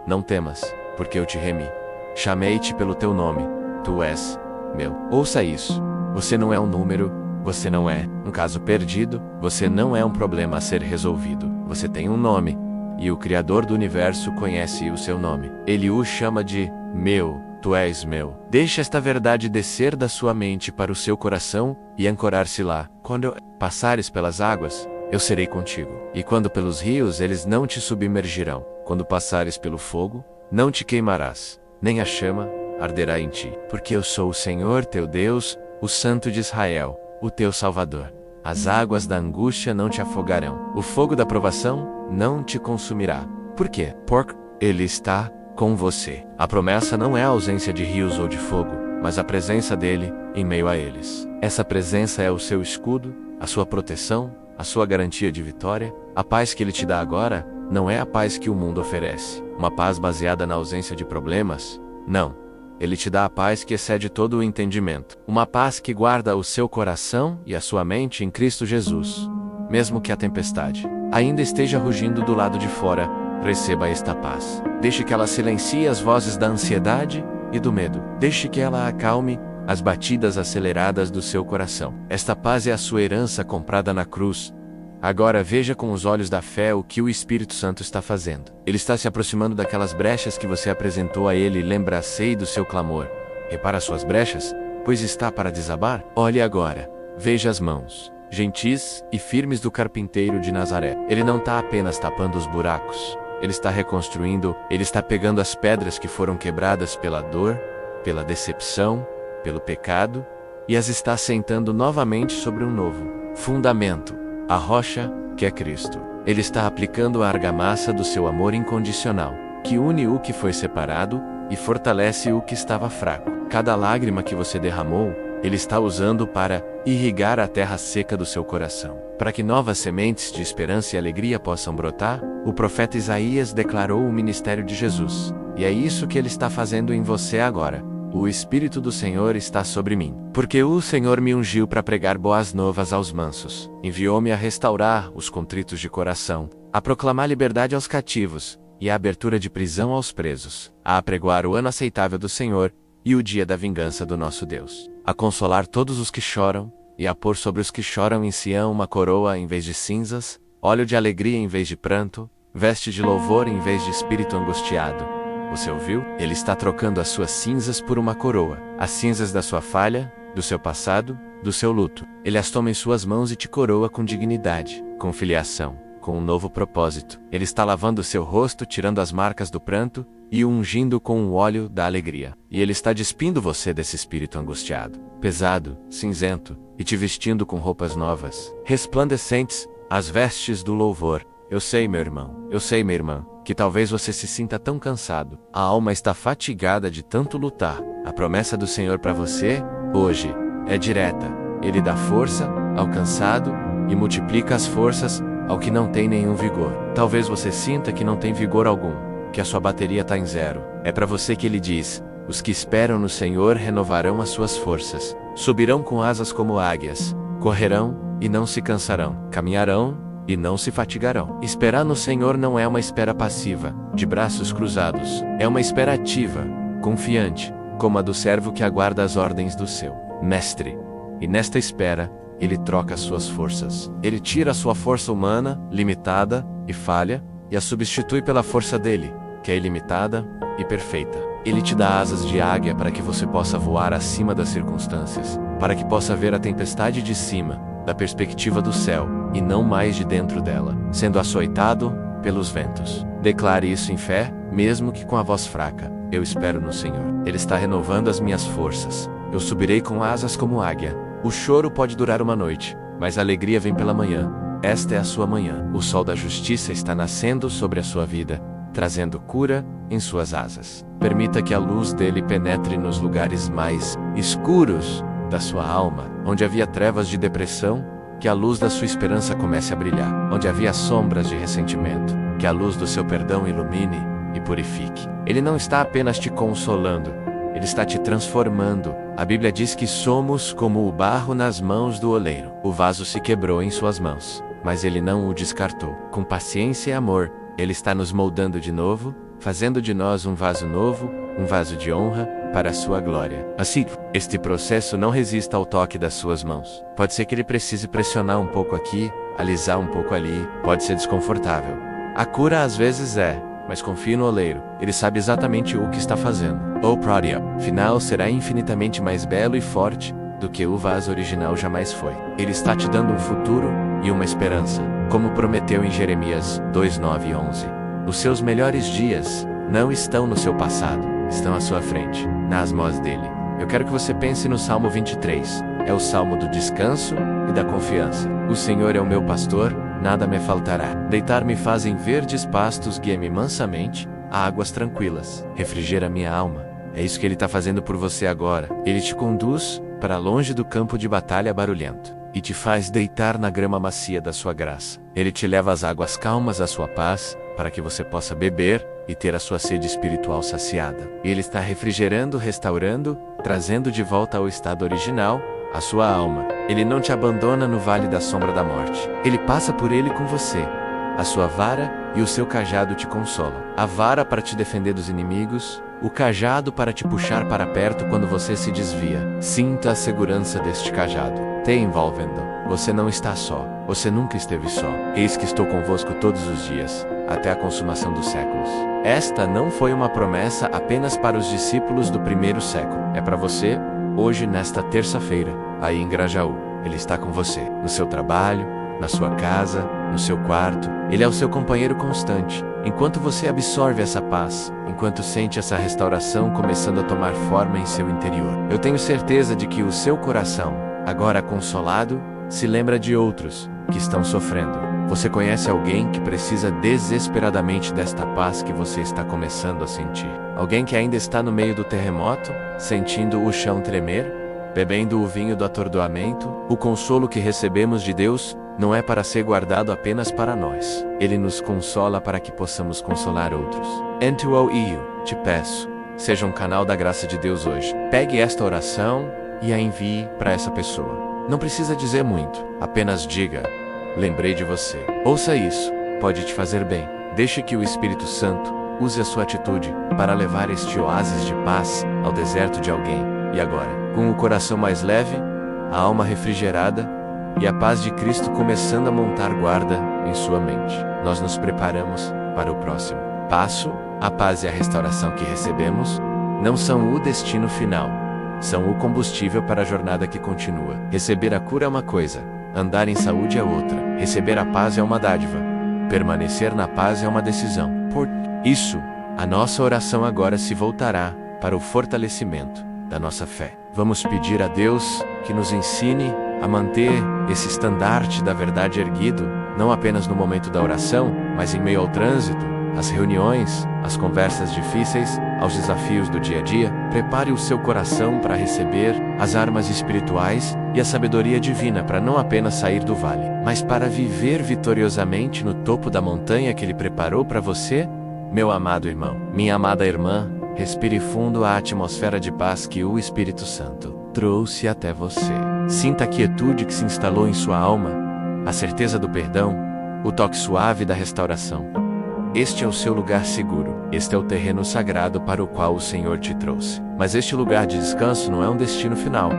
não temas, porque eu te remi. Chamei-te pelo teu nome. Tu és meu. Ouça isso. Você não é um número, você não é um caso perdido, você não é um problema a ser resolvido. Você tem um nome, e o Criador do Universo conhece o seu nome. Ele o chama de meu. Tu és meu. Deixe esta verdade descer da sua mente para o seu coração e ancorar-se lá. Quando passares pelas águas, eu serei contigo. E quando pelos rios, eles não te submergirão. Quando passares pelo fogo, não te queimarás, nem a chama arderá em ti. Porque eu sou o Senhor teu Deus, o Santo de Israel, o teu Salvador. As águas da angústia não te afogarão. O fogo da provação não te consumirá. Por quê? Porque Ele está com você. A promessa não é a ausência de rios ou de fogo, mas a presença dele em meio a eles. Essa presença é o seu escudo, a sua proteção, a sua garantia de vitória. A paz que ele te dá agora não é a paz que o mundo oferece, uma paz baseada na ausência de problemas. Não. Ele te dá a paz que excede todo o entendimento. Uma paz que guarda o seu coração e a sua mente em Cristo Jesus. Mesmo que a tempestade ainda esteja rugindo do lado de fora, receba esta paz. Deixe que ela silencie as vozes da ansiedade e do medo. Deixe que ela acalme as batidas aceleradas do seu coração. Esta paz é a sua herança comprada na cruz. Agora veja com os olhos da fé o que o Espírito Santo está fazendo. Ele está se aproximando daquelas brechas que você apresentou a ele. Lembra-se do seu clamor. Repara suas brechas, pois está para desabar. Olhe agora. Veja as mãos gentis e firmes do carpinteiro de Nazaré. Ele não está apenas tapando os buracos. Ele está reconstruindo, ele está pegando as pedras que foram quebradas pela dor, pela decepção, pelo pecado, e as está assentando novamente sobre um novo fundamento, a rocha que é Cristo. Ele está aplicando a argamassa do seu amor incondicional, que une o que foi separado e fortalece o que estava fraco. Cada lágrima que você derramou, Ele está usando para irrigar a terra seca do seu coração. Para que novas sementes de esperança e alegria possam brotar, o profeta Isaías declarou o ministério de Jesus. E é isso que Ele está fazendo em você agora. O Espírito do Senhor está sobre mim, porque o Senhor me ungiu para pregar boas novas aos mansos. Enviou-me a restaurar os contritos de coração, a proclamar liberdade aos cativos e a abertura de prisão aos presos, a apregoar o ano aceitável do Senhor e o dia da vingança do nosso Deus, a consolar todos os que choram e a pôr sobre os que choram em Sião uma coroa em vez de cinzas, óleo de alegria em vez de pranto, veste de louvor em vez de espírito angustiado. Você ouviu? Ele está trocando as suas cinzas por uma coroa, as cinzas da sua falha, do seu passado, do seu luto. Ele as toma em suas mãos e te coroa com dignidade, com filiação, com um novo propósito. Ele está lavando o seu rosto, tirando as marcas do pranto e o ungindo com o óleo da alegria. E Ele está despindo você desse espírito angustiado, pesado, cinzento, e te vestindo com roupas novas, resplandecentes, as vestes do louvor. Eu sei, meu irmão, eu sei, minha irmã, que talvez você se sinta tão cansado. A alma está fatigada de tanto lutar. A promessa do Senhor para você, hoje, é direta. Ele dá força ao cansado e multiplica as forças ao que não tem nenhum vigor. Talvez você sinta que não tem vigor algum, que a sua bateria está em zero. É para você que Ele diz: os que esperam no Senhor renovarão as suas forças. Subirão com asas como águias. Correrão e não se cansarão. Caminharão e não se fatigarão. Esperar no Senhor não é uma espera passiva, de braços cruzados. É uma espera ativa, confiante, como a do servo que aguarda as ordens do seu mestre. E nesta espera, ele troca as suas forças. Ele tira a sua força humana, limitada e falha, e a substitui pela força dele, que é ilimitada e perfeita. Ele te dá asas de águia para que você possa voar acima das circunstâncias, para que possa ver a tempestade de cima, da perspectiva do céu, e não mais de dentro dela, sendo açoitado pelos ventos. Declare isso em fé, mesmo que com a voz fraca. Eu espero no Senhor. Ele está renovando as minhas forças. Eu subirei com asas como águia. O choro pode durar uma noite, mas a alegria vem pela manhã. Esta é a sua manhã. O sol da justiça está nascendo sobre a sua vida, trazendo cura em suas asas. Permita que a luz dele penetre nos lugares mais escuros da sua alma, onde havia trevas de depressão, que a luz da sua esperança comece a brilhar. Onde havia sombras de ressentimento, que a luz do seu perdão ilumine e purifique. Ele não está apenas te consolando, Ele está te transformando. A Bíblia diz que somos como o barro nas mãos do oleiro. O vaso se quebrou em suas mãos, mas Ele não o descartou. Com paciência e amor, Ele está nos moldando de novo, fazendo de nós um vaso novo, um vaso de honra, para a sua glória. Assim, este processo não resista ao toque das suas mãos. Pode ser que ele precise pressionar um pouco aqui, alisar um pouco ali, pode ser desconfortável. A cura às vezes é, mas confie no oleiro, ele sabe exatamente o que está fazendo. O próprio final será infinitamente mais belo e forte do que o vaso original jamais foi. Ele está te dando um futuro e uma esperança, como prometeu em Jeremias 2:9 e 11. Os seus melhores dias não estão no seu passado, estão à sua frente, nas mãos dele. Eu quero que você pense no Salmo 23. É o salmo do descanso e da confiança. O Senhor é o meu pastor, nada me faltará. Deitar-me faz em verdes pastos, guia-me mansamente a águas tranquilas. Refrigera minha alma. É isso que Ele está fazendo por você agora. Ele te conduz para longe do campo de batalha barulhento e te faz deitar na grama macia da sua graça. Ele te leva às águas calmas da sua paz, para que você possa beber e ter a sua sede espiritual saciada. Ele está refrigerando, restaurando, trazendo de volta ao estado original a sua alma. Ele não te abandona no vale da sombra da morte. Ele passa por ele com você. A sua vara e o seu cajado te consolam. A vara para te defender dos inimigos, o cajado para te puxar para perto quando você se desvia. Sinta a segurança deste cajado. Te envolvendo. Você não está só. Você nunca esteve só. Eis que estou convosco todos os dias, até a consumação dos séculos. Esta não foi uma promessa apenas para os discípulos do primeiro século. É para você, hoje, nesta terça-feira, aí em Grajaú. Ele está com você, no seu trabalho, na sua casa, no seu quarto. Ele é o seu companheiro constante. Enquanto você absorve essa paz, enquanto sente essa restauração começando a tomar forma em seu interior, eu tenho certeza de que o seu coração, agora consolado, se lembra de outros que estão sofrendo. Você conhece alguém que precisa desesperadamente desta paz que você está começando a sentir? Alguém que ainda está no meio do terremoto, sentindo o chão tremer, bebendo o vinho do atordoamento? O consolo que recebemos de Deus não é para ser guardado apenas para nós. Ele nos consola para que possamos consolar outros. N2OEU, te peço, seja um canal da graça de Deus hoje. Pegue esta oração e a envie para essa pessoa. Não precisa dizer muito, apenas diga: lembrei de você. Ouça isso, pode te fazer bem. Deixe que o Espírito Santo use a sua atitude para levar este oásis de paz ao deserto de alguém. E agora, com o coração mais leve, a alma refrigerada e a paz de Cristo começando a montar guarda em sua mente, nós nos preparamos para o próximo passo. A paz e a restauração que recebemos não são o destino final, são o combustível para a jornada que continua. Receber a cura é uma coisa, andar em saúde é outra. Receber a paz é uma dádiva, permanecer na paz é uma decisão. Por isso, a nossa oração agora se voltará para o fortalecimento da nossa fé. Vamos pedir a Deus que nos ensine a manter esse estandarte da verdade erguido, não apenas no momento da oração, mas em meio ao trânsito, às reuniões, às conversas difíceis, aos desafios do dia a dia. Prepare o seu coração para receber as armas espirituais e a sabedoria divina para não apenas sair do vale, mas para viver vitoriosamente no topo da montanha que Ele preparou para você. Meu amado irmão, minha amada irmã, respire fundo a atmosfera de paz que o Espírito Santo trouxe até você. Sinta a quietude que se instalou em sua alma, a certeza do perdão, o toque suave da restauração. Este é o seu lugar seguro, este é o terreno sagrado para o qual o Senhor te trouxe. Mas este lugar de descanso não é um destino final.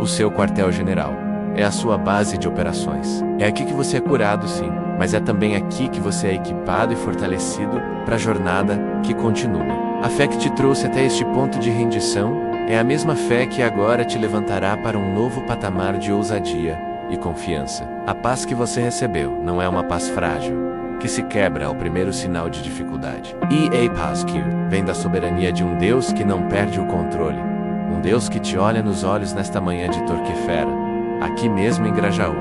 O seu quartel-general é a sua base de operações. É aqui que você é curado, sim, mas é também aqui que você é equipado e fortalecido para a jornada que continua. A fé que te trouxe até este ponto de rendição é a mesma fé que agora te levantará para um novo patamar de ousadia e confiança. A paz que você recebeu não é uma paz frágil, que se quebra ao primeiro sinal de dificuldade. E a paz que vem da soberania de um Deus que não perde o controle. Um Deus que te olha nos olhos nesta manhã de Torquefera, aqui mesmo em Grajaú,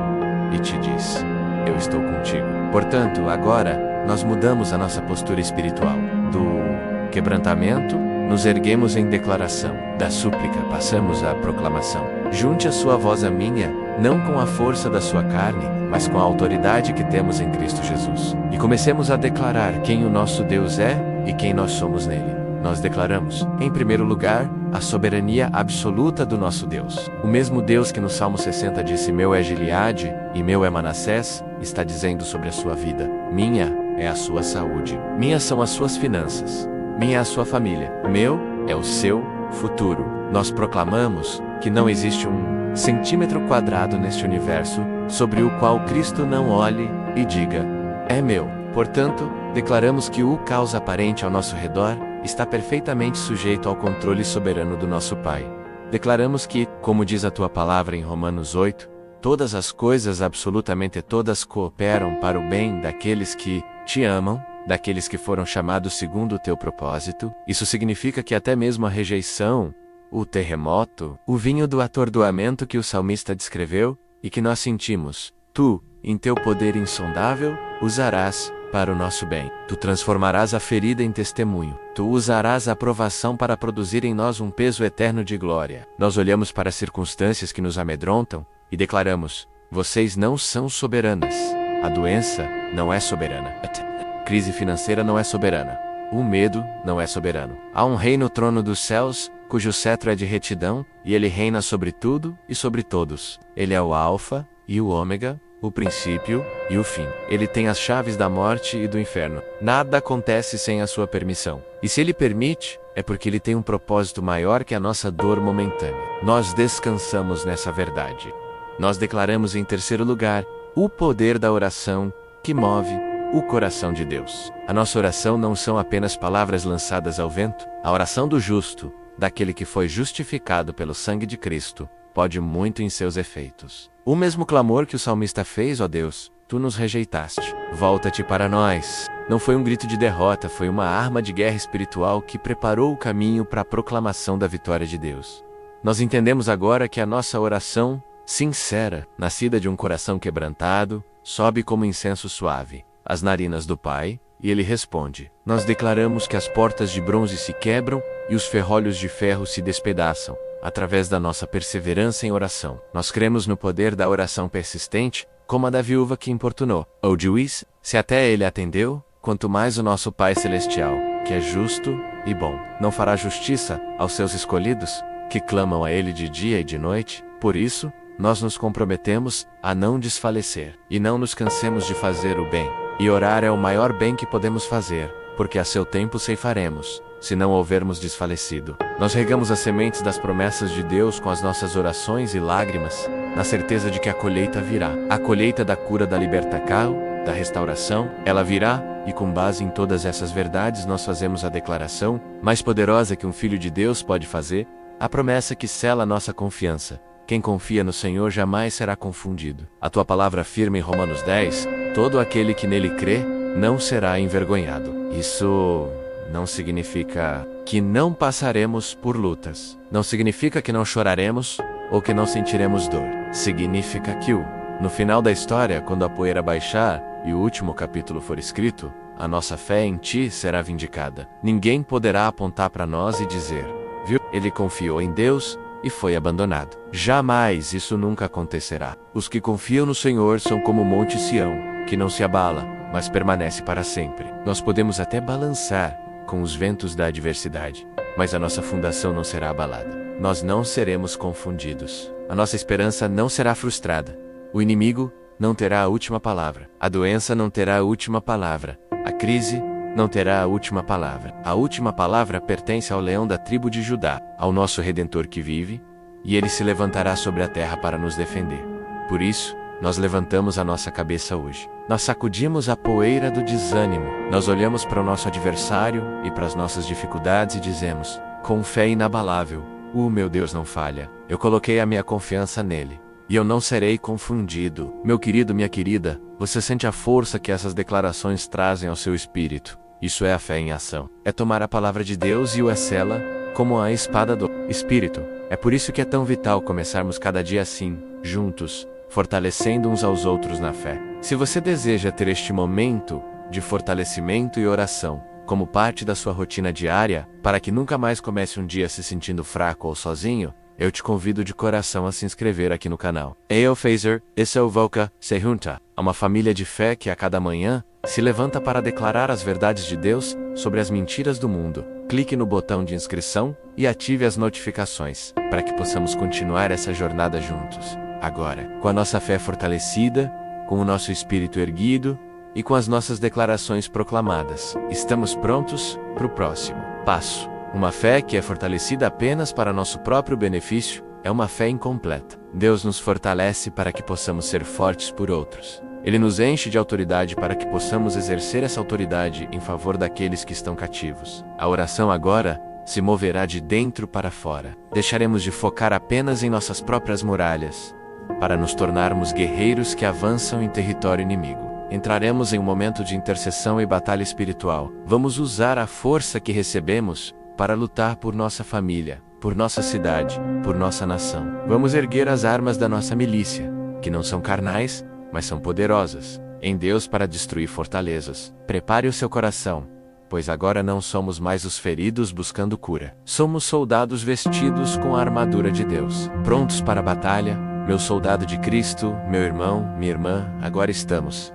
e te diz: eu estou contigo. Portanto, agora, nós mudamos a nossa postura espiritual. Do quebrantamento, nos erguemos em declaração. Da súplica, passamos à proclamação. Junte a sua voz à minha, não com a força da sua carne, mas com a autoridade que temos em Cristo Jesus. E comecemos a declarar quem o nosso Deus é e quem nós somos nele. Nós declaramos, em primeiro lugar, a soberania absoluta do nosso Deus. O mesmo Deus que no Salmo 60 disse: meu é Gileade e meu é Manassés, está dizendo sobre a sua vida: minha é a sua saúde, minhas são as suas finanças, minha é a sua família, meu é o seu futuro. Nós proclamamos que não existe um centímetro quadrado neste universo sobre o qual Cristo não olhe e diga: é meu. Portanto, declaramos que o caos aparente ao nosso redor está perfeitamente sujeito ao controle soberano do nosso Pai. Declaramos que, como diz a tua palavra em Romanos 8, todas as coisas, absolutamente todas, cooperam para o bem daqueles que te amam, daqueles que foram chamados segundo o teu propósito. Isso significa que até mesmo a rejeição, o terremoto, o vinho do atordoamento que o salmista descreveu e que nós sentimos, tu, em teu poder insondável, usarás para o nosso bem. Tu transformarás a ferida em testemunho. Tu usarás a provação para produzir em nós um peso eterno de glória. Nós olhamos para as circunstâncias que nos amedrontam e declaramos: vocês não são soberanas. A doença não é soberana. A crise financeira não é soberana. O medo não é soberano. Há um rei no trono dos céus, cujo cetro é de retidão, e ele reina sobre tudo e sobre todos. Ele é o Alfa e o Ômega, o princípio e o fim. Ele tem as chaves da morte e do inferno. Nada acontece sem a sua permissão. E se ele permite, é porque ele tem um propósito maior que a nossa dor momentânea. Nós descansamos nessa verdade. Nós declaramos em terceiro lugar o poder da oração que move o coração de Deus. A nossa oração não são apenas palavras lançadas ao vento. A oração do justo, daquele que foi justificado pelo sangue de Cristo, pode muito em seus efeitos. O mesmo clamor que o salmista fez: ó Deus, tu nos rejeitaste. Volta-te para nós. Não foi um grito de derrota, foi uma arma de guerra espiritual que preparou o caminho para a proclamação da vitória de Deus. Nós entendemos agora que a nossa oração sincera, nascida de um coração quebrantado, sobe como incenso suave às narinas do Pai, e ele responde: nós declaramos que as portas de bronze se quebram e os ferrolhos de ferro se despedaçam, através da nossa perseverança em oração. Nós cremos no poder da oração persistente, como a da viúva que importunou o juiz. Se até ele atendeu, quanto mais o nosso Pai Celestial, que é justo e bom, não fará justiça aos seus escolhidos, que clamam a ele de dia e de noite. Por isso, nós nos comprometemos a não desfalecer, e não nos cansemos de fazer o bem. E orar é o maior bem que podemos fazer, porque a seu tempo ceifaremos, se não houvermos desfalecido. Nós regamos as sementes das promessas de Deus com as nossas orações e lágrimas, na certeza de que a colheita virá. A colheita da cura, da libertação, da restauração, ela virá, e com base em todas essas verdades nós fazemos a declaração mais poderosa que um filho de Deus pode fazer, a promessa que sela a nossa confiança. Quem confia no Senhor jamais será confundido. A tua palavra afirma em Romanos 10, todo aquele que nele crê não será envergonhado. Isso não significa que não passaremos por lutas. Não significa que não choraremos ou que não sentiremos dor. Significa que no final da história, quando a poeira baixar e o último capítulo for escrito, a nossa fé em ti será vindicada. Ninguém poderá apontar para nós e dizer: viu, ele confiou em Deus e foi abandonado. Jamais, isso nunca acontecerá. Os que confiam no Senhor são como o monte Sião, que não se abala, mas permanece para sempre. Nós podemos até balançar com os ventos da adversidade, mas a nossa fundação não será abalada. Nós não seremos confundidos. A nossa esperança não será frustrada. O inimigo não terá a última palavra. A doença não terá a última palavra. A crise não terá a última palavra. A última palavra pertence ao leão da tribo de Judá, ao nosso Redentor que vive, e ele se levantará sobre a terra para nos defender. Por isso, nós levantamos a nossa cabeça hoje. Nós sacudimos a poeira do desânimo. Nós olhamos para o nosso adversário e para as nossas dificuldades e dizemos, com fé inabalável: o meu Deus não falha. Eu coloquei a minha confiança nele, e eu não serei confundido. Meu querido, minha querida, você sente a força que essas declarações trazem ao seu espírito? Isso é a fé em ação. É tomar a palavra de Deus e o ela como a espada do Espírito. É por isso que é tão vital começarmos cada dia assim, juntos, fortalecendo uns aos outros na fé. Se você deseja ter este momento de fortalecimento e oração como parte da sua rotina diária, para que nunca mais comece um dia se sentindo fraco ou sozinho, eu te convido de coração a se inscrever aqui no canal. Eu fazer isso Voca se junta a uma família de fé que a cada manhã se levanta para declarar as verdades de Deus sobre as mentiras do mundo. Clique no botão de inscrição e ative as notificações, para que possamos continuar essa jornada juntos. Agora, com a nossa fé fortalecida, com o nosso espírito erguido e com as nossas declarações proclamadas, estamos prontos para o próximo passo. Uma fé que é fortalecida apenas para nosso próprio benefício é uma fé incompleta. Deus nos fortalece para que possamos ser fortes por outros. Ele nos enche de autoridade para que possamos exercer essa autoridade em favor daqueles que estão cativos. A oração agora se moverá de dentro para fora. Deixaremos de focar apenas em nossas próprias muralhas, para nos tornarmos guerreiros que avançam em território inimigo. Entraremos em um momento de intercessão e batalha espiritual. Vamos usar a força que recebemos para lutar por nossa família, por nossa cidade, por nossa nação. Vamos erguer as armas da nossa milícia, que não são carnais, mas são poderosas, em Deus para destruir fortalezas. Prepare o seu coração, pois agora não somos mais os feridos buscando cura. Somos soldados vestidos com a armadura de Deus, prontos para a batalha. Meu soldado de Cristo, meu irmão, minha irmã, agora estamos,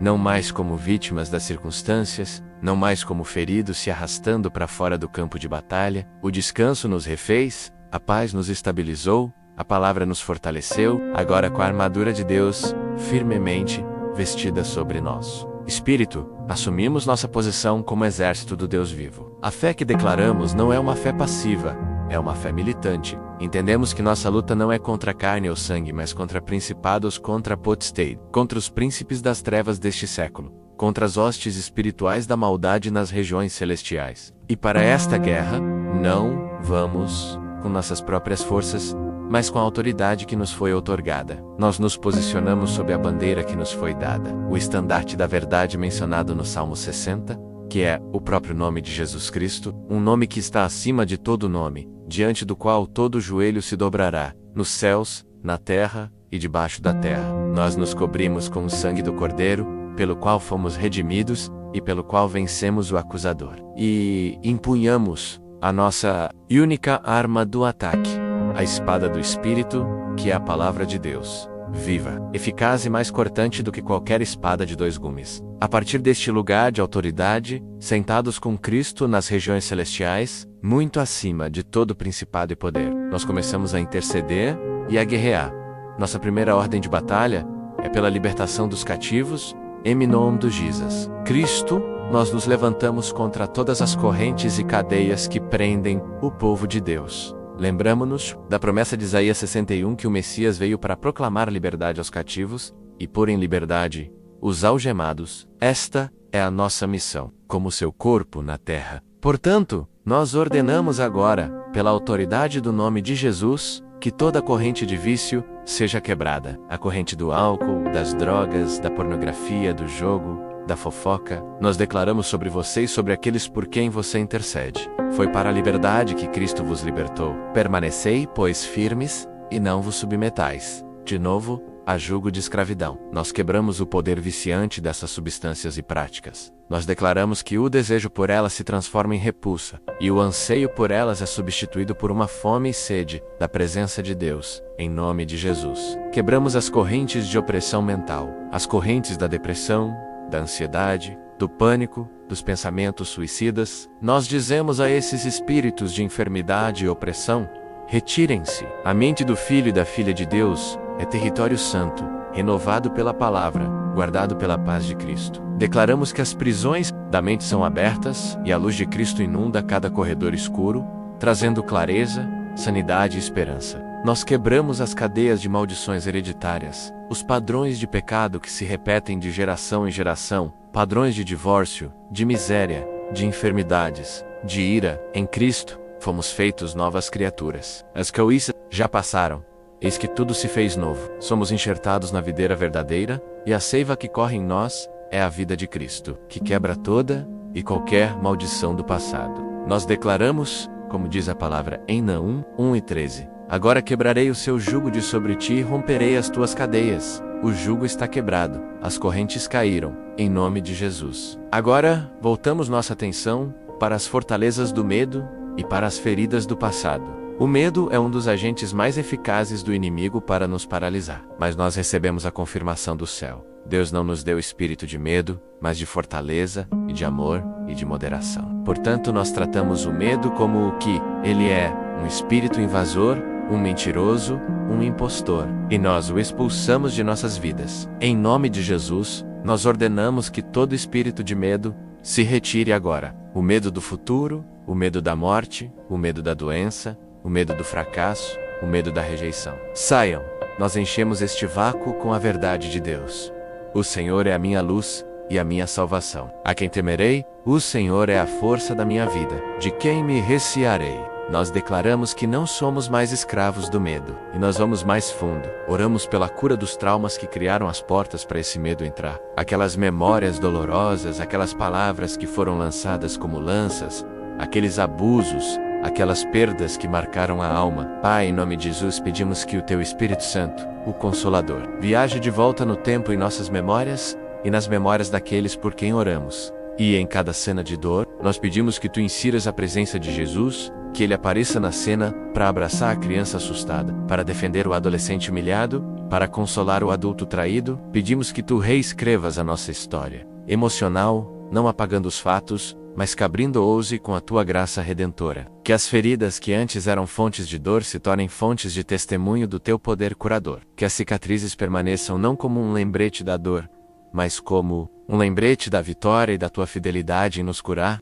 não mais como vítimas das circunstâncias, não mais como feridos se arrastando para fora do campo de batalha. O descanso nos refez, a paz nos estabilizou, a palavra nos fortaleceu, agora com a armadura de Deus, firmemente vestida sobre nós. Espírito, assumimos nossa posição como exército do Deus vivo. A fé que declaramos não é uma fé passiva, é uma fé militante. Entendemos que nossa luta não é contra a carne ou sangue, mas contra principados, contra potestade, contra os príncipes das trevas deste século, contra as hostes espirituais da maldade nas regiões celestiais. E para esta guerra, não vamos com nossas próprias forças, mas com a autoridade que nos foi outorgada. Nós nos posicionamos sob a bandeira que nos foi dada, o estandarte da verdade mencionado no Salmo 60, que é o próprio nome de Jesus Cristo, um nome que está acima de todo nome, diante do qual todo joelho se dobrará, nos céus, na terra e debaixo da terra. Nós nos cobrimos com o sangue do Cordeiro, pelo qual fomos redimidos e pelo qual vencemos o acusador. E empunhamos a nossa única arma do ataque, a espada do Espírito, que é a palavra de Deus, viva, eficaz e mais cortante do que qualquer espada de 2 gumes. A partir deste lugar de autoridade, sentados com Cristo nas regiões celestiais, muito acima de todo principado e poder, nós começamos a interceder e a guerrear. Nossa primeira ordem de batalha é pela libertação dos cativos, em nome de Jesus Cristo. Nós nos levantamos contra todas as correntes e cadeias que prendem o povo de Deus. Lembramo-nos da promessa de Isaías 61 que o Messias veio para proclamar liberdade aos cativos e pôr em liberdade os algemados. Esta é a nossa missão, como seu corpo na terra. Portanto, nós ordenamos agora, pela autoridade do nome de Jesus, que toda corrente de vício seja quebrada. A corrente do álcool, das drogas, da pornografia, do jogo, da fofoca. Nós declaramos sobre você e sobre aqueles por quem você intercede. Foi para a liberdade que Cristo vos libertou. Permanecei, pois, firmes, e não vos submetais, de novo, a jugo de escravidão. Nós quebramos o poder viciante dessas substâncias e práticas. Nós declaramos que o desejo por elas se transforma em repulsa, e o anseio por elas é substituído por uma fome e sede da presença de Deus, em nome de Jesus. Quebramos as correntes de opressão mental, as correntes da depressão, da ansiedade, do pânico, dos pensamentos suicidas. Nós dizemos a esses espíritos de enfermidade e opressão: retirem-se. A mente do Filho e da Filha de Deus é território santo, renovado pela palavra, guardado pela paz de Cristo. Declaramos que as prisões da mente são abertas e a luz de Cristo inunda cada corredor escuro, trazendo clareza, sanidade e esperança. Nós quebramos as cadeias de maldições hereditárias, os padrões de pecado que se repetem de geração em geração, padrões de divórcio, de miséria, de enfermidades, de ira. Em Cristo, fomos feitos novas criaturas. As coisas já passaram. Eis que tudo se fez novo. Somos enxertados na videira verdadeira, e a seiva que corre em nós é a vida de Cristo, que quebra toda e qualquer maldição do passado. Nós declaramos, como diz a palavra em Naum 1:13, agora quebrarei o seu jugo de sobre ti e romperei as tuas cadeias. O jugo está quebrado, as correntes caíram, em nome de Jesus. Agora, voltamos nossa atenção para as fortalezas do medo e para as feridas do passado. O medo é um dos agentes mais eficazes do inimigo para nos paralisar. Mas nós recebemos a confirmação do céu. Deus não nos deu espírito de medo, mas de fortaleza, e de amor, e de moderação. Portanto, nós tratamos o medo como o que ele é: um espírito invasor, um mentiroso, um impostor. E nós o expulsamos de nossas vidas. Em nome de Jesus, nós ordenamos que todo espírito de medo se retire agora. O medo do futuro, o medo da morte, o medo da doença, o medo do fracasso, o medo da rejeição. Saiam, nós enchemos este vácuo com a verdade de Deus. O Senhor é a minha luz e a minha salvação. A quem temerei? O Senhor é a força da minha vida. De quem me recearei? Nós declaramos que não somos mais escravos do medo, e nós vamos mais fundo. Oramos pela cura dos traumas que criaram as portas para esse medo entrar. Aquelas memórias dolorosas, aquelas palavras que foram lançadas como lanças, aqueles abusos, aquelas perdas que marcaram a alma. Pai, em nome de Jesus, pedimos que o Teu Espírito Santo, o Consolador, viaje de volta no tempo em nossas memórias e nas memórias daqueles por quem oramos. E em cada cena de dor, nós pedimos que Tu insiras a presença de Jesus, que Ele apareça na cena para abraçar a criança assustada, para defender o adolescente humilhado, para consolar o adulto traído. Pedimos que Tu reescrevas a nossa história emocional, não apagando os fatos, mas que abrindo-os com a Tua graça redentora. Que as feridas que antes eram fontes de dor se tornem fontes de testemunho do Teu poder curador. Que as cicatrizes permaneçam não como um lembrete da dor, mas como um lembrete da vitória e da Tua fidelidade em nos curar.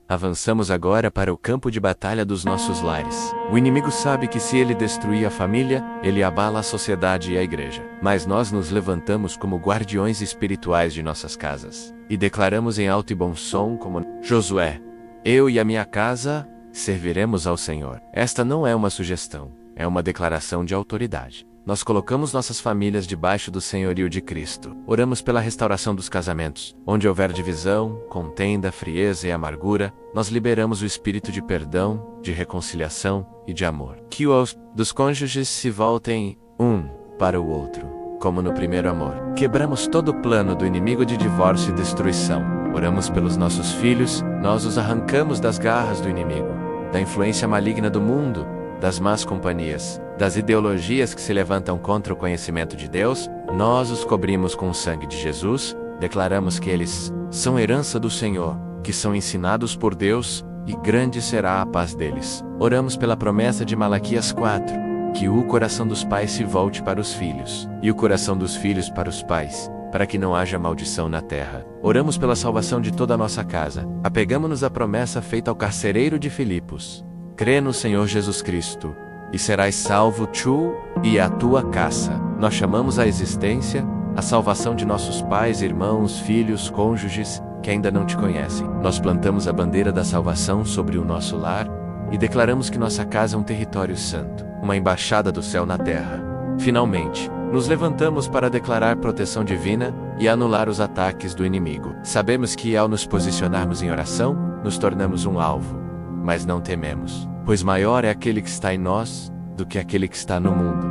Avançamos agora para o campo de batalha dos nossos lares. O inimigo sabe que se ele destruir a família, ele abala a sociedade e a igreja. Mas nós nos levantamos como guardiões espirituais de nossas casas. E declaramos em alto e bom som como Josué: eu e a minha casa serviremos ao Senhor. Esta não é uma sugestão, é uma declaração de autoridade. Nós colocamos nossas famílias debaixo do senhorio de Cristo. Oramos pela restauração dos casamentos. Onde houver divisão, contenda, frieza e amargura, nós liberamos o espírito de perdão, de reconciliação e de amor. Que os dos cônjuges se voltem um para o outro, como no primeiro amor. Quebramos todo o plano do inimigo de divórcio e destruição. Oramos pelos nossos filhos, nós os arrancamos das garras do inimigo, da influência maligna do mundo, das más companhias, das ideologias que se levantam contra o conhecimento de Deus. Nós os cobrimos com o sangue de Jesus, declaramos que eles são herança do Senhor, que são ensinados por Deus, e grande será a paz deles. Oramos pela promessa de Malaquias 4, que o coração dos pais se volte para os filhos, e o coração dos filhos para os pais, para que não haja maldição na terra. Oramos pela salvação de toda a nossa casa. Apegamo-nos à promessa feita ao carcereiro de Filipos. Crê no Senhor Jesus Cristo, e serás salvo tu e a tua casa. Nós chamamos à existência a salvação de nossos pais, irmãos, filhos, cônjuges, que ainda não te conhecem. Nós plantamos a bandeira da salvação sobre o nosso lar, e declaramos que nossa casa é um território santo, uma embaixada do céu na terra. Finalmente, nos levantamos para declarar proteção divina e anular os ataques do inimigo. Sabemos que ao nos posicionarmos em oração, nos tornamos um alvo, mas não tememos, pois maior é aquele que está em nós do que aquele que está no mundo.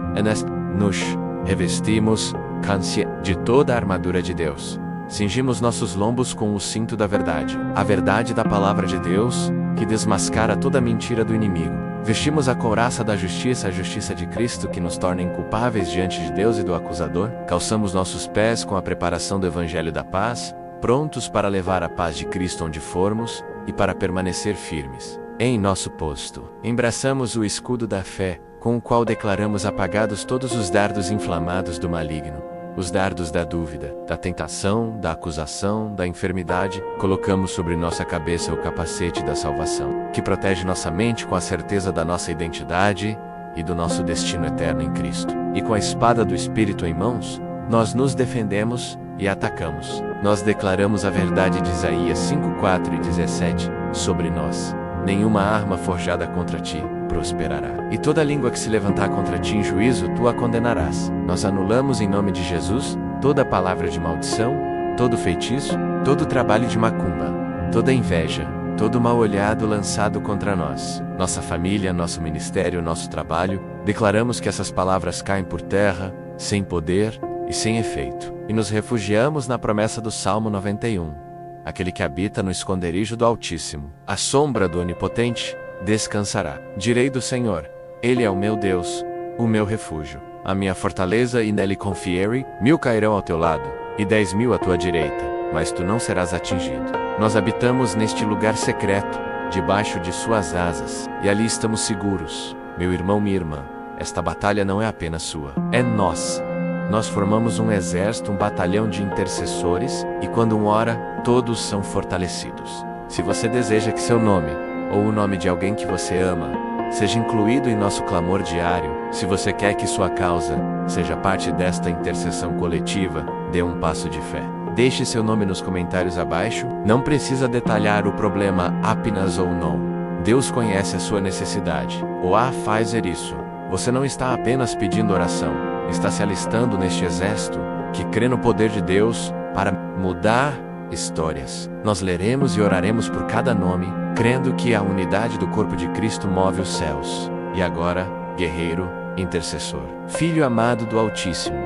Nos revestimos de toda a armadura de Deus. Cingimos nossos lombos com o cinto da verdade, a verdade da palavra de Deus, que desmascara toda a mentira do inimigo. Vestimos a couraça da justiça, a justiça de Cristo, que nos torna inculpáveis diante de Deus e do acusador. Calçamos nossos pés com a preparação do Evangelho da paz, prontos para levar a paz de Cristo onde formos e para permanecer firmes em nosso posto. Embraçamos o escudo da fé, com o qual declaramos apagados todos os dardos inflamados do maligno. Os dardos da dúvida, da tentação, da acusação, da enfermidade. Colocamos sobre nossa cabeça o capacete da salvação, que protege nossa mente com a certeza da nossa identidade e do nosso destino eterno em Cristo. E com a espada do Espírito em mãos, nós nos defendemos e atacamos. Nós declaramos a verdade de Isaías 5:4 e 17 sobre nós. Nenhuma arma forjada contra ti prosperará. E toda língua que se levantar contra ti em juízo, tu a condenarás. Nós anulamos em nome de Jesus toda palavra de maldição, todo feitiço, todo trabalho de macumba, toda inveja, todo mal olhado lançado contra nós, nossa família, nosso ministério, nosso trabalho. Declaramos que essas palavras caem por terra, sem poder e sem efeito. E nos refugiamos na promessa do Salmo 91. Aquele que habita no esconderijo do Altíssimo, à sombra do Onipotente, descansará. Direi do Senhor: Ele é o meu Deus, o meu refúgio, a minha fortaleza, e nele confiarei. 1000 cairão ao teu lado, e 10.000 à tua direita, mas tu não serás atingido. Nós habitamos neste lugar secreto, debaixo de suas asas, e ali estamos seguros. Meu irmão, minha irmã, esta batalha não é apenas sua, é nossa. Nós formamos um exército, um batalhão de intercessores, e quando um ora, todos são fortalecidos. Se você deseja que seu nome, ou o nome de alguém que você ama, seja incluído em nosso clamor diário, se você quer que sua causa seja parte desta intercessão coletiva, dê um passo de fé. Deixe seu nome nos comentários abaixo. Não precisa detalhar o problema apenas ou não. Deus conhece a sua necessidade. Ou fazer isso. Você não está apenas pedindo oração, está se alistando neste exército que crê no poder de Deus para mudar histórias. Nós leremos e oraremos por cada nome, crendo que a unidade do corpo de Cristo move os céus. E agora, guerreiro, intercessor, filho amado do Altíssimo,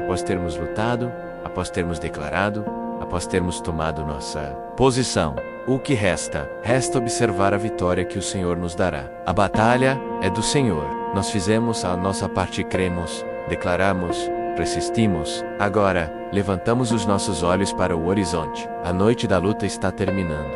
após termos lutado, após termos declarado, após termos tomado nossa posição, o que resta? Resta observar a vitória que o Senhor nos dará. A batalha é do Senhor. Nós fizemos a nossa parte e cremos, declaramos, resistimos. Agora, levantamos os nossos olhos para o horizonte. A noite da luta está terminando.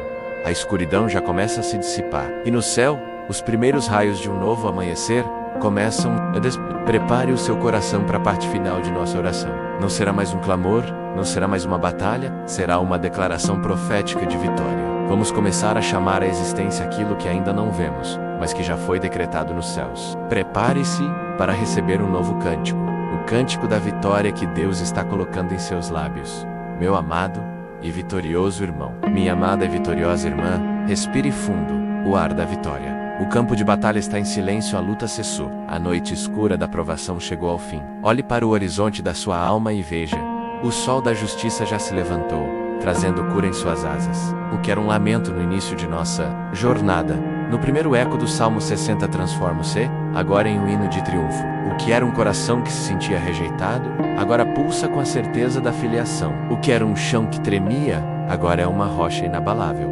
A escuridão já começa a se dissipar. E no céu, os primeiros raios de um novo amanhecer começam a Prepare o seu coração para a parte final de nossa oração. Não será mais um clamor, não será mais uma batalha, será uma declaração profética de vitória. Vamos começar a chamar à existência aquilo que ainda não vemos, mas que já foi decretado nos céus. Prepare-se para receber um novo cântico, o cântico da vitória que Deus está colocando em seus lábios. Meu amado e vitorioso irmão, minha amada e vitoriosa irmã, respire fundo o ar da vitória. O campo de batalha está em silêncio, a luta cessou. A noite escura da provação chegou ao fim. Olhe para o horizonte da sua alma e veja. O sol da justiça já se levantou, trazendo cura em suas asas. O que era um lamento no início de nossa jornada, No primeiro eco do Salmo 60 transforma-se, agora em um hino de triunfo. O que era um coração que se sentia rejeitado, agora pulsa com a certeza da filiação. O que era um chão que tremia, agora é uma rocha inabalável.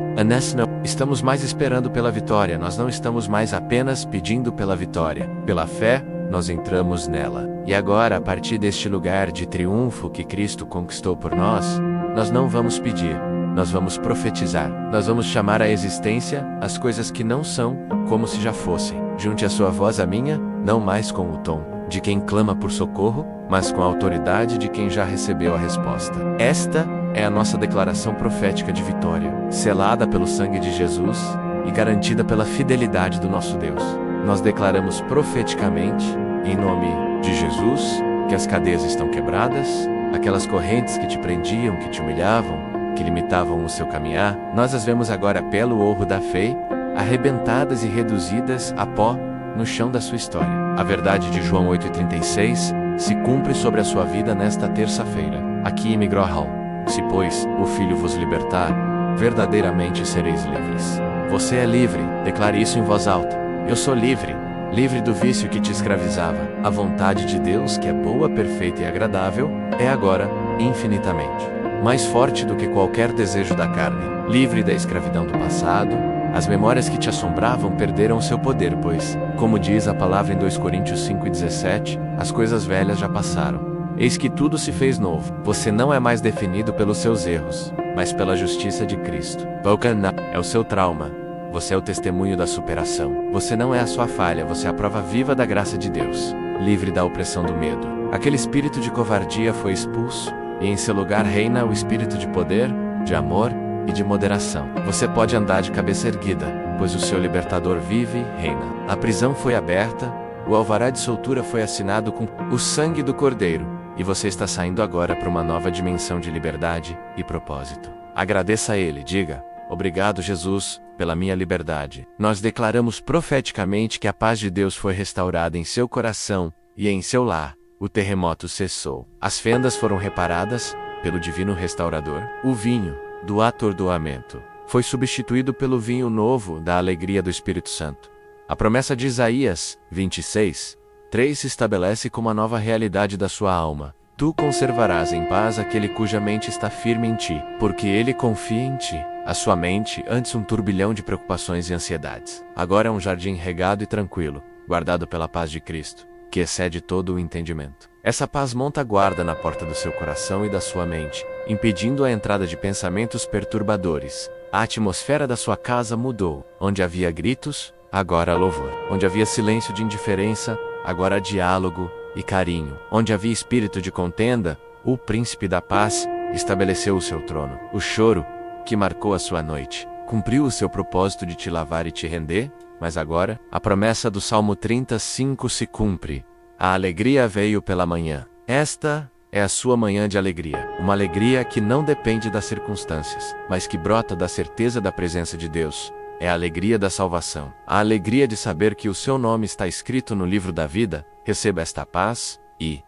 Estamos mais esperando pela vitória, nós não estamos mais apenas pedindo pela vitória. Pela fé, nós entramos nela. E agora, a partir deste lugar de triunfo que Cristo conquistou por nós, nós não vamos pedir, nós vamos profetizar. Nós vamos chamar à existência as coisas que não são, como se já fossem. Junte a sua voz à minha, não mais com o tom de quem clama por socorro, mas com a autoridade de quem já recebeu a resposta. Esta é a nossa declaração profética de vitória, selada pelo sangue de Jesus e garantida pela fidelidade do nosso Deus. Nós declaramos profeticamente, em nome de Jesus, que as cadeias estão quebradas, aquelas correntes que te prendiam, que te humilhavam, que limitavam o seu caminhar, nós as vemos agora pelo ouro da fé, arrebentadas e reduzidas a pó no chão da sua história. A verdade de João 8,36 se cumpre sobre a sua vida nesta terça-feira, aqui em Migrohal. Se, pois, o Filho vos libertar, verdadeiramente sereis livres. Você é livre, declare isso em voz alta. Eu sou livre, livre do vício que te escravizava. A vontade de Deus, que é boa, perfeita e agradável, é agora, infinitamente, mais forte do que qualquer desejo da carne. Livre da escravidão do passado, as memórias que te assombravam perderam seu poder, pois, como diz a palavra em 2 Coríntios 5,17, as coisas velhas já passaram. Eis que tudo se fez novo. Você não é mais definido pelos seus erros, mas pela justiça de Cristo. Volcana é o seu trauma. Você é o testemunho da superação. Você não é a sua falha, você é a prova viva da graça de Deus. Livre da opressão do medo. Aquele espírito de covardia foi expulso, e em seu lugar reina o espírito de poder, de amor e de moderação. Você pode andar de cabeça erguida, pois o seu libertador vive e reina. A prisão foi aberta, o alvará de soltura foi assinado com o sangue do Cordeiro, e você está saindo agora para uma nova dimensão de liberdade e propósito. Agradeça a Ele, diga: obrigado, Jesus, pela minha liberdade. Nós declaramos profeticamente que a paz de Deus foi restaurada em seu coração e em seu lar. O terremoto cessou. As fendas foram reparadas pelo divino restaurador. O vinho do atordoamento foi substituído pelo vinho novo da alegria do Espírito Santo. A promessa de Isaías 26:3 se estabelece como a nova realidade da sua alma. Tu conservarás em paz aquele cuja mente está firme em ti, porque ele confia em ti. A sua mente, antes um turbilhão de preocupações e ansiedades, agora é um jardim regado e tranquilo, guardado pela paz de Cristo, que excede todo o entendimento. Essa paz monta guarda na porta do seu coração e da sua mente, impedindo a entrada de pensamentos perturbadores. A atmosfera da sua casa mudou. Onde havia gritos, agora há louvor. Onde havia silêncio de indiferença, agora há diálogo e carinho. Onde havia espírito de contenda, o príncipe da paz estabeleceu o seu trono. O choro, que marcou a sua noite, cumpriu o seu propósito de te lavar e te render, mas agora, a promessa do Salmo 35 se cumpre. A alegria veio pela manhã. Esta é a sua manhã de alegria. Uma alegria que não depende das circunstâncias, mas que brota da certeza da presença de Deus. É a alegria da salvação. A alegria de saber que o seu nome está escrito no livro da vida. Receba esta paz e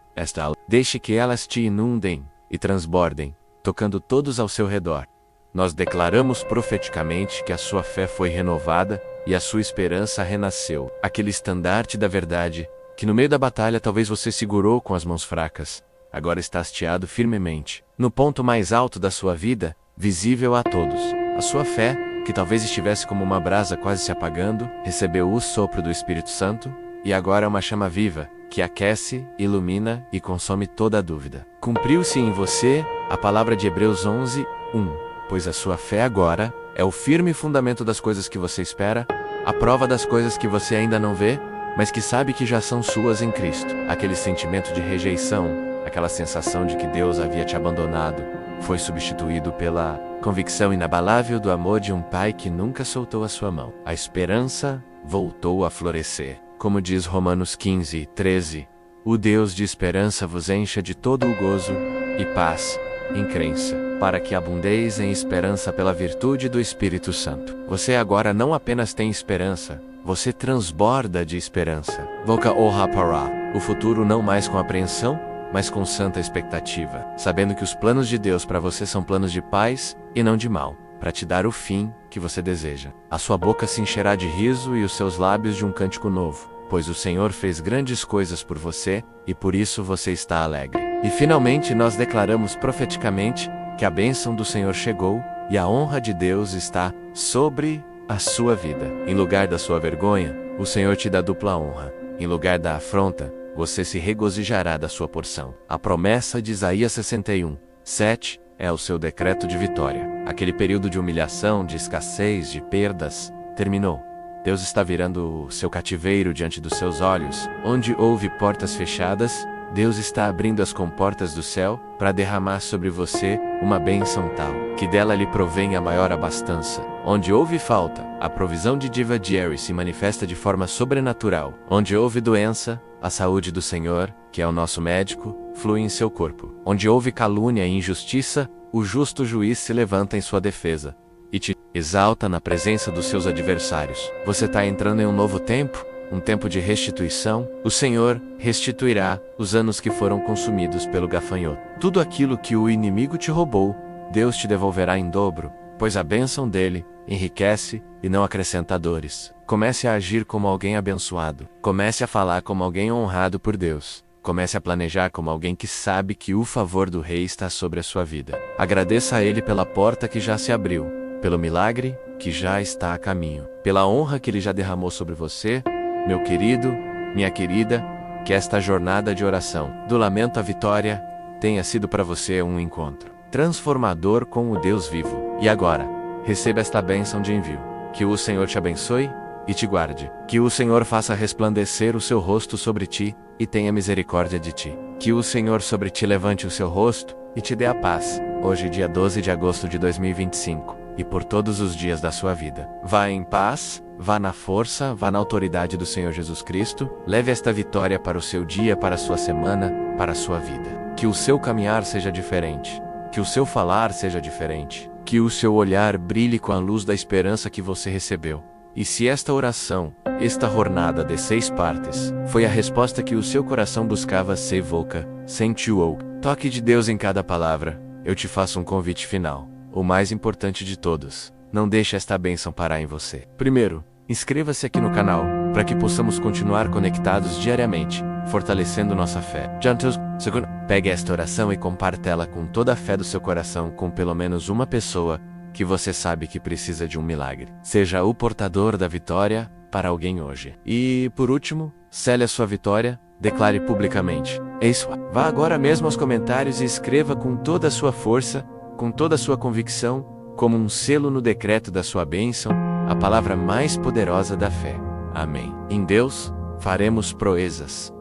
deixe que elas te inundem e transbordem, tocando todos ao seu redor. Nós declaramos profeticamente que a sua fé foi renovada e a sua esperança renasceu. Aquele estandarte da verdade, que no meio da batalha talvez você segurou com as mãos fracas, agora está hasteado firmemente, no ponto mais alto da sua vida, visível a todos. A sua fé, que talvez estivesse como uma brasa quase se apagando, recebeu o sopro do Espírito Santo, e agora é uma chama viva, que aquece, ilumina e consome toda a dúvida. Cumpriu-se em você a palavra de Hebreus 11:1. Pois a sua fé agora é o firme fundamento das coisas que você espera, a prova das coisas que você ainda não vê, mas que sabe que já são suas em Cristo. Aquele sentimento de rejeição, aquela sensação de que Deus havia te abandonado, foi substituído pela convicção inabalável do amor de um pai que nunca soltou a sua mão. A esperança voltou a florescer. Como diz Romanos 15:13, o Deus de esperança vos encha de todo o gozo e paz em crença, para que abundeis em esperança pela virtude do Espírito Santo. Você agora não apenas tem esperança, você transborda de esperança. Voca Oha Pará, o futuro não mais com apreensão, mas com santa expectativa, sabendo que os planos de Deus para você são planos de paz e não de mal. para te dar o fim que você deseja. A sua boca se encherá de riso e os seus lábios de um cântico novo, pois o Senhor fez grandes coisas por você, e por isso você está alegre. E finalmente nós declaramos profeticamente que a bênção do Senhor chegou, e a honra de Deus está sobre a sua vida. Em lugar da sua vergonha, o Senhor te dá dupla honra. Em lugar da afronta, você se regozijará da sua porção. A promessa de Isaías 61:7 é o seu decreto de vitória. Aquele período de humilhação, de escassez, de perdas, terminou. Deus está virando o seu cativeiro diante dos seus olhos. Onde houve portas fechadas, Deus está abrindo as comportas do céu para derramar sobre você uma bênção tal, que dela lhe provém a maior abastança. Onde houve falta, a provisão de Diva Jerry se manifesta de forma sobrenatural. Onde houve doença, a saúde do Senhor, que é o nosso médico, flui em seu corpo. Onde houve calúnia e injustiça, o justo juiz se levanta em sua defesa e te exalta na presença dos seus adversários. Você está entrando em um novo tempo, um tempo de restituição. O Senhor restituirá os anos que foram consumidos pelo gafanhoto. Tudo aquilo que o inimigo te roubou, Deus te devolverá em dobro, pois a bênção dele enriquece e não acrescenta dores. Comece a agir como alguém abençoado. Comece a falar como alguém honrado por Deus. Comece a planejar como alguém que sabe que o favor do Rei está sobre a sua vida. Agradeça a Ele pela porta que já se abriu, pelo milagre que já está a caminho, pela honra que Ele já derramou sobre você, meu querido, minha querida, que esta jornada de oração, do lamento à vitória, tenha sido para você um encontro transformador com o Deus vivo. E agora, receba esta bênção de envio. Que o Senhor te abençoe e te guarde. Que o Senhor faça resplandecer o seu rosto sobre ti e tenha misericórdia de ti. Que o Senhor sobre ti levante o seu rosto e te dê a paz. Hoje, dia 12 de agosto de 2025, e por todos os dias da sua vida. Vá em paz, vá na força, vá na autoridade do Senhor Jesus Cristo. Leve esta vitória para o seu dia, para a sua semana, para a sua vida. Que o seu caminhar seja diferente. Que o seu falar seja diferente. Que o seu olhar brilhe com a luz da esperança que você recebeu. E se esta oração, esta jornada de 6 partes, foi a resposta que o seu coração buscava, se voca, sentiu, toque de Deus em cada palavra, eu te faço um convite final, o mais importante de todos. Não deixe esta bênção parar em você. Primeiro, inscreva-se aqui no canal, para que possamos continuar conectados diariamente, fortalecendo nossa fé. Segundo, pegue esta oração e compartilhe-la com toda a fé do seu coração com pelo menos uma pessoa que você sabe que precisa de um milagre. Seja o portador da vitória para alguém hoje. E, por último, cele a sua vitória, declare publicamente. É isso. Vá agora mesmo aos comentários e escreva com toda a sua força, com toda a sua convicção, como um selo no decreto da sua bênção, a palavra mais poderosa da fé. Amém. Em Deus, faremos proezas.